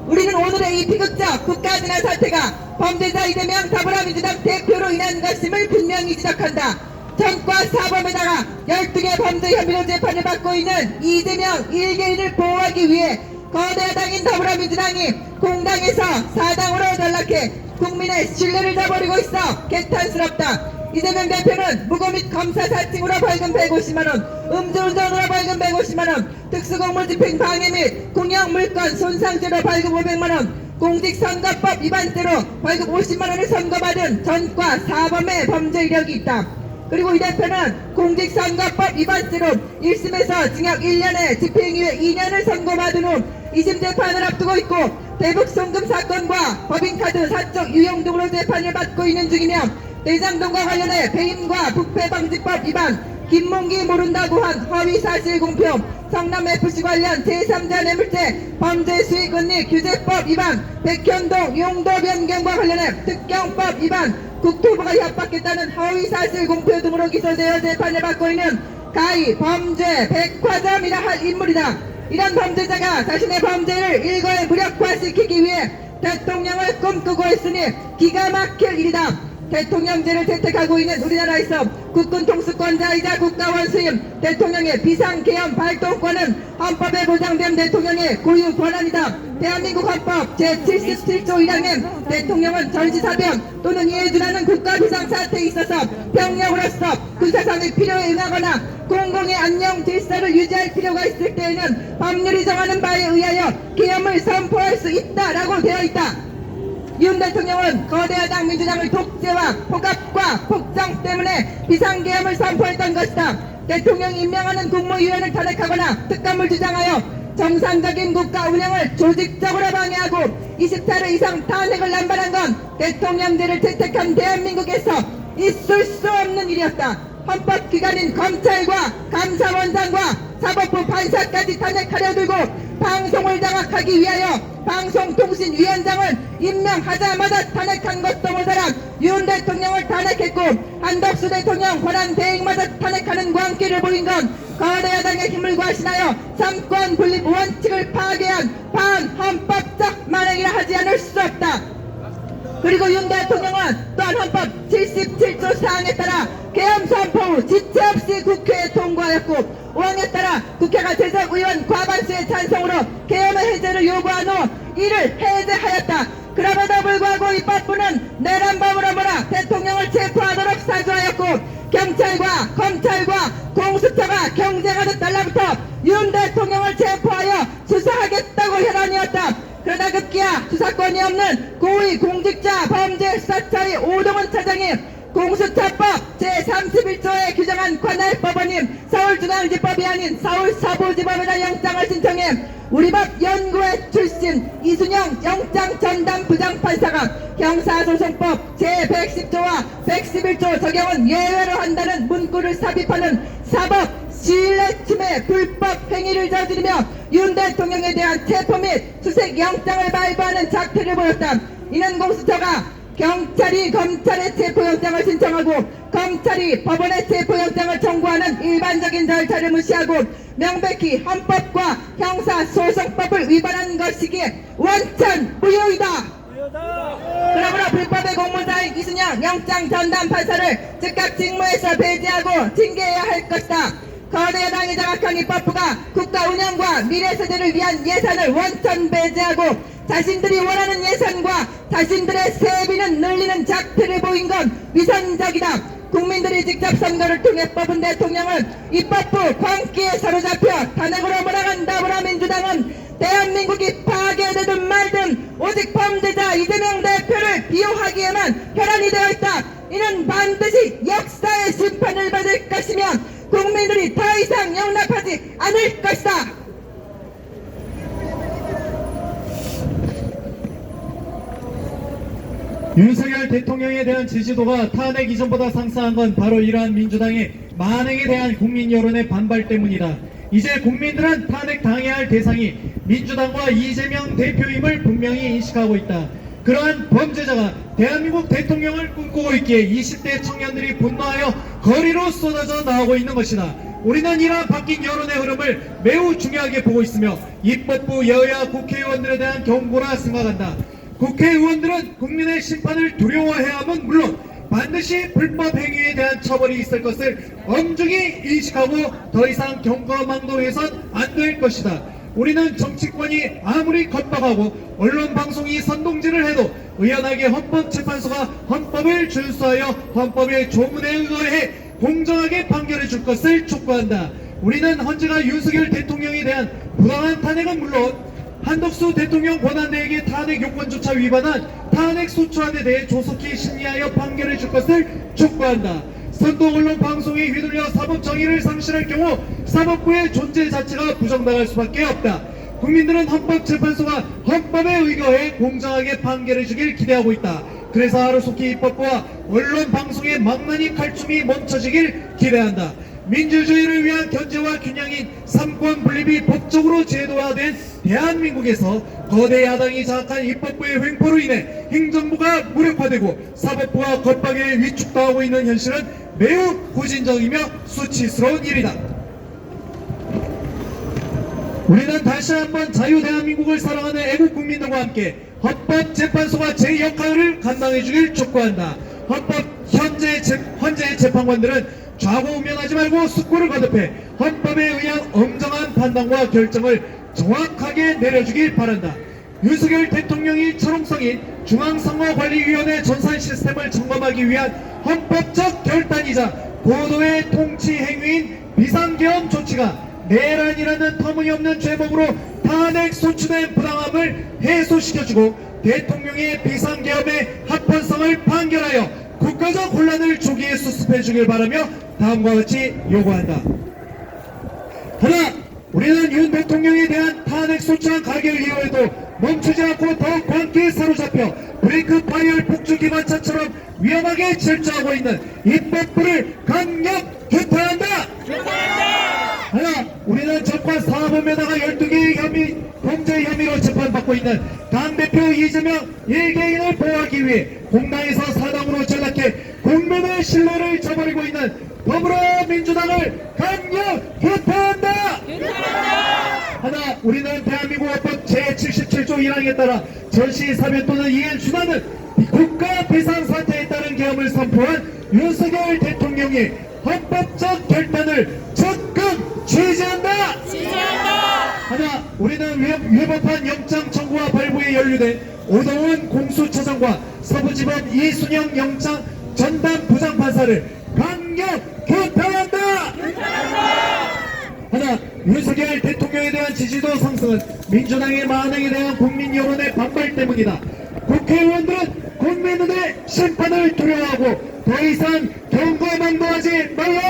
우리는 오늘의 이 비극적 국가진화 사태가 범죄자 이재명 더불어민주당 대표로 인한 것임을 분명히 지적한다. 전과 사범에다가 12개 범죄 혐의로 재판을 받고 있는 이재명 1개인을 보호하기 위해 거대 야당인 더불어민주당이 공당에서 사당으로 전락해 국민의 신뢰를 저버리고 있어 개탄스럽다. 이재명 대표는 무고 및 검사 사칭으로 벌금 150만원, 음주운전으로 벌금 150만원, 특수공무집행 방해 및 공영물권 손상죄로 벌금 500만원, 공직선거법 위반죄로 벌금 50만원을 선고받은 전과 사범의 범죄 이력이 있다. 그리고 이 대표는 공직선거법 위반죄로 1심에서 징역 1년에 집행유예 2년을 선고받은 후 2심 재판을 앞두고 있고 대북송금 사건과 법인카드 사적 유용 등으로 재판을 받고 있는 중이며 대장동과 관련해 배임과 부패방지법 위반, 김문기 모른다고 한 허위사실 공표, 성남FC 관련 제3자 뇌물죄, 범죄수익은닉 규제법 위반, 백현동 용도 변경과 관련해 특경법 위반, 국토부가 협박했다는 허위사실 공표 등으로 기소되어 재판을 받고 있는 가히 범죄 백화점이라 할 인물이다. 이런 범죄자가 자신의 범죄를 일거에 무력화시키기 위해 대통령을 꿈꾸고 있으니 기가 막힐 일이다. 대통령제를 채택하고 있는 우리나라에서 국군 통수권자이자 국가원수임 대통령의 비상계엄 발동권은 헌법에 보장된 대통령의 고유 권한이다. 대한민국 헌법 제77조 1항엔 대통령은 전시사변 또는 이에 준하는 국가 비상사태에 있어서 병력으로서 군사상의 필요에 응하거나 공공의 안녕 질서를 유지할 필요가 있을 때에는 법률이 정하는 바에 의하여 계엄을 선포할 수 있다라고 되어 있다. 윤 대통령은 거대 야당 민주당의 독재와 폭압과 폭정 때문에 비상계엄을 선포했던 것이다. 대통령이 임명하는 국무위원을 탄핵하거나 특감을 주장하여 정상적인 국가 운영을 조직적으로 방해하고 20차례 이상 탄핵을 남발한 건 대통령제를 채택한 대한민국에서 있을 수 없는 일이었다. 헌법기관인 검찰과 감사원장과 사법부 판사까지 탄핵하려 들고 방송을 장악하기 위하여 방송통신위원장을 임명하자마자 탄핵한 것도 모자라 윤 대통령을 탄핵했고 한덕수 대통령 권한대행마저 탄핵하는 광기를 보인 건 거대 야당의 힘을 과신하여 삼권 분립 원칙을 파괴한 반헌법적 만행이라 하지 않을 수 없다. 그리고 윤 대통령은 또한 헌법 77조 4항에 따라 계엄 선포 후 지체 없이 국회에 통과하였고 5항에 따라 국회가 재적 의원 과반수의 찬성으로 계엄의 해제를 요구한 후 이를 해제하였다. 그럼에도 불구하고 입법부는 내란범으로 몰아 대통령을 체포하도록 사주하였고 경찰과 검찰과 공수처가 경쟁하듯 달라붙어 윤 대통령을 체포하여 수사하겠다고 혈안이었다. 그러다 급기야 수사권이 없는 고위 공직자 범죄수사처의 오동원 차장이 공수처법 제31조에 규정한 관할법원인 서울중앙지법이 아닌 서울서부지법에다 영장을 신청해 우리법 연구회 출신 이순영 영장전담 부장판사가 형사소송법 제110조와 111조 적용은 예외로 한다는 문구를 삽입하는 사법 신뢰침해 불법 행위를 저지르며 윤 대통령에 대한 체포 및 수색 영장을 발부하는 작태를 보였다. 이는 공수처가 경찰이 검찰의 체포영장을 신청하고 검찰이 법원의 체포영장을 청구하는 일반적인 절차를 무시하고 명백히 헌법과 형사소송법을 위반한 것이기에 원천 무효이다. 그러므로 불법의 공무자인 이순영 영장 전담 판사를 즉각 직무에서 배제하고 징계해야 할 것이다. 거대 야당이 장악한 입법부가 국가 운영과 미래 세대를 위한 예산을 원천 배제하고 자신들이 원하는 예산과 자신들의 세비는 늘리는 작태를 보인 건 위선적이다. 국민들이 직접 선거를 통해 뽑은 대통령을 입법부 광기에 사로잡혀 탄핵으로 몰아간 더불어민주당은 대한민국이 파괴되든 말든 오직 범죄자 이재명 대표를 비호하기에만 혈안이 되어 있다. 이는 반드시 역사의 심판을 받을 것이며 국민들이 더 이상 용납하지 않을 것이다. 윤석열 대통령에 대한 지지도가 탄핵 이전보다 상승한 건 바로 이러한 민주당의 만행에 대한 국민 여론의 반발 때문이다. 이제 국민들은 탄핵 당해야 할 대상이 민주당과 이재명 대표임을 분명히 인식하고 있다. 그러한 범죄자가 대한민국 대통령을 꿈꾸고 있기에 20대 청년들이 분노하여 거리로 쏟아져 나오고 있는 것이다. 우리는 이러한 바뀐 여론의 흐름을 매우 중요하게 보고 있으며 입법부 여야 국회의원들에 대한 경고라 생각한다. 국회의원들은 국민의 심판을 두려워해야 함은 물론 반드시 불법 행위에 대한 처벌이 있을 것을 엄중히 인식하고 더 이상 경거망동해선 안 될 것이다. 우리는 정치권이 아무리 겁박하고 언론 방송이 선동질을 해도 의연하게 헌법재판소가 헌법을 준수하여 헌법의 조문에 의거해 공정하게 판결해 줄 것을 촉구한다. 우리는 헌재가 윤석열 대통령에 대한 부당한 탄핵은 물론 한덕수 대통령 권한대행의 탄핵 요건조차 위반한 탄핵 소추안에 대해 조속히 심리하여 판결해 줄 것을 촉구한다. 선동 언론 방송에 휘둘려 사법 정의를 상실할 경우 사법부의 존재 자체가 부정당할 수밖에 없다. 국민들은 헌법재판소가 헌법에 의거해 공정하게 판결해 주길 기대하고 있다. 그래서 하루속히 입법부와 언론 방송의 망나니 칼춤이 멈춰지길 기대한다. 민주주의를 위한 견제와 균형인 삼권 분립이 법적으로 제도화된 대한민국에서 거대 야당이 장악한 입법부의 횡포로 인해 행정부가 무력화되고 사법부가 겁박에 위축당하고 있는 현실은 매우 후진적이며 수치스러운 일이다. 우리는 다시 한번 자유 대한민국을 사랑하는 애국 국민들과 함께 헌법재판소가 제 역할을 감당해 주길 촉구한다. 현재 재판관들은 좌고우면하지 말고 숙고를 거듭해 헌법에 의한 엄정한 판단과 결정을 정확하게 내려주길 바란다. 윤석열 대통령이 철옹성인 중앙선거관리위원회 전산 시스템을 점검하기 위한 헌법적 결단이자 고도의 통치 행위인 비상계엄 조치가 내란이라는 터무니없는 죄목으로 탄핵 소추된 부당함을 해소시켜주고 대통령의 비상계엄의 합헌성을 판결하여 국가적 혼란을 조기에 수습해 주길 바라며 다음과 같이 요구한다. 하나, 우리는 윤 대통령에 대한 탄핵 소추안 가결 이후에도 멈추지 않고 더욱 광기에 사로잡혀 브레이크 파이어 폭주 기관차처럼 위험하게 질주하고 있는 입법부를 강력 규탄한다. 하나, 우리는 정권 사범에다가 12개의 범죄 혐의로 재판받고 있는 당대표 이재명 1개인을 보호하기 위해 공당에서 사당으로 전락해 국민의 신뢰를 저버리고 있는 더불어민주당을 강력 규탄한다. 하나, 우리는 대한민국 헌법 제77조 1항에 따라 전시 사면 또는 이행 준하는 국가 비상사태에 따른 계엄을 선포한 윤석열 대통령의 헌법적 결단을 적극 지지한다. 하나, 우리는 위법한 영장 청구와 발부에 연루된 오동훈 공수처장과 서부지법 이순영 영장 전담 부장판사를 강력 규탄한다. 하나, 윤석열 대통령에 대한 지지도 상승은 민주당의 만행에 대한 국민 여론의 반발 때문이다. 국회의원들은 국민들의 심판을 두려워하고 더 이상 경거망동하지 말라.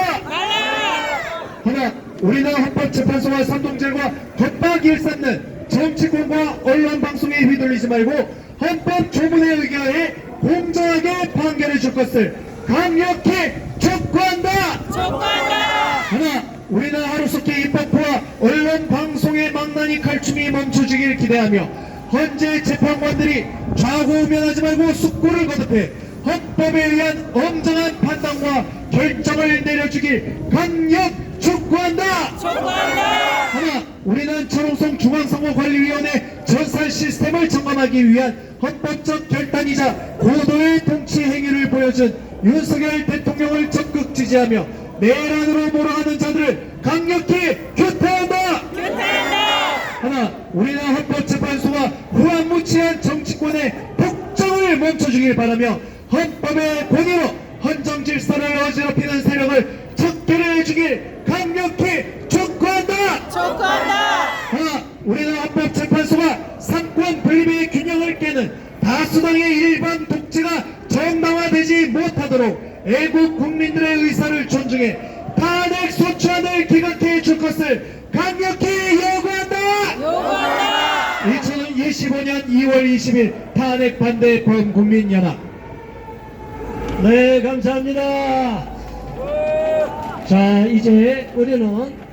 하나, 우리는 헌법재판소와 선동질과 겁박 일삼는 정치권과 언론방송에 휘둘리지 말고 헌법 조문에 의거해 공정하게 판결해 줄 것을 강력히 촉구한다. 하나, 우리는 하루속히 입법부와 언론방송의 망나니 칼춤이 멈춰주길 기대하며 헌재 재판관들이 좌고우면하지 말고 숙고를 거듭해 헌법에 의한 엄정한 판단과 결정을 내려주길 강력 촉구한다. 하나, 우리는 철옹성 중앙선거관리위원회 전산 시스템을 점검하기 위한 헌법적 결단이자 고도의 통치 행위를 보여준 윤석열 대통령을 적극 지지하며 내란으로 몰아가는 자들을 강력히 규탄한다. 하나, 우리는 헌법재판소가 후한무치한 정치권의 폭정을 멈춰주길 바라며 헌법의 권위로 헌정질서를 어지럽히는 세력을 척결해주길 강력히 촉구한다. 하나, 우리는 헌법재판소가 삼권 분립의 균형을 깨는 다수당의 일반 독재가 정당화되지 못하도록 애국 국민들의 의사를 존중해 탄핵 소추안을 기각해 줄 것을 강력히 요구한다. 2025년 2월 20일 탄핵 반대 범국민연합. 네, 감사합니다. 자, 이제 우리는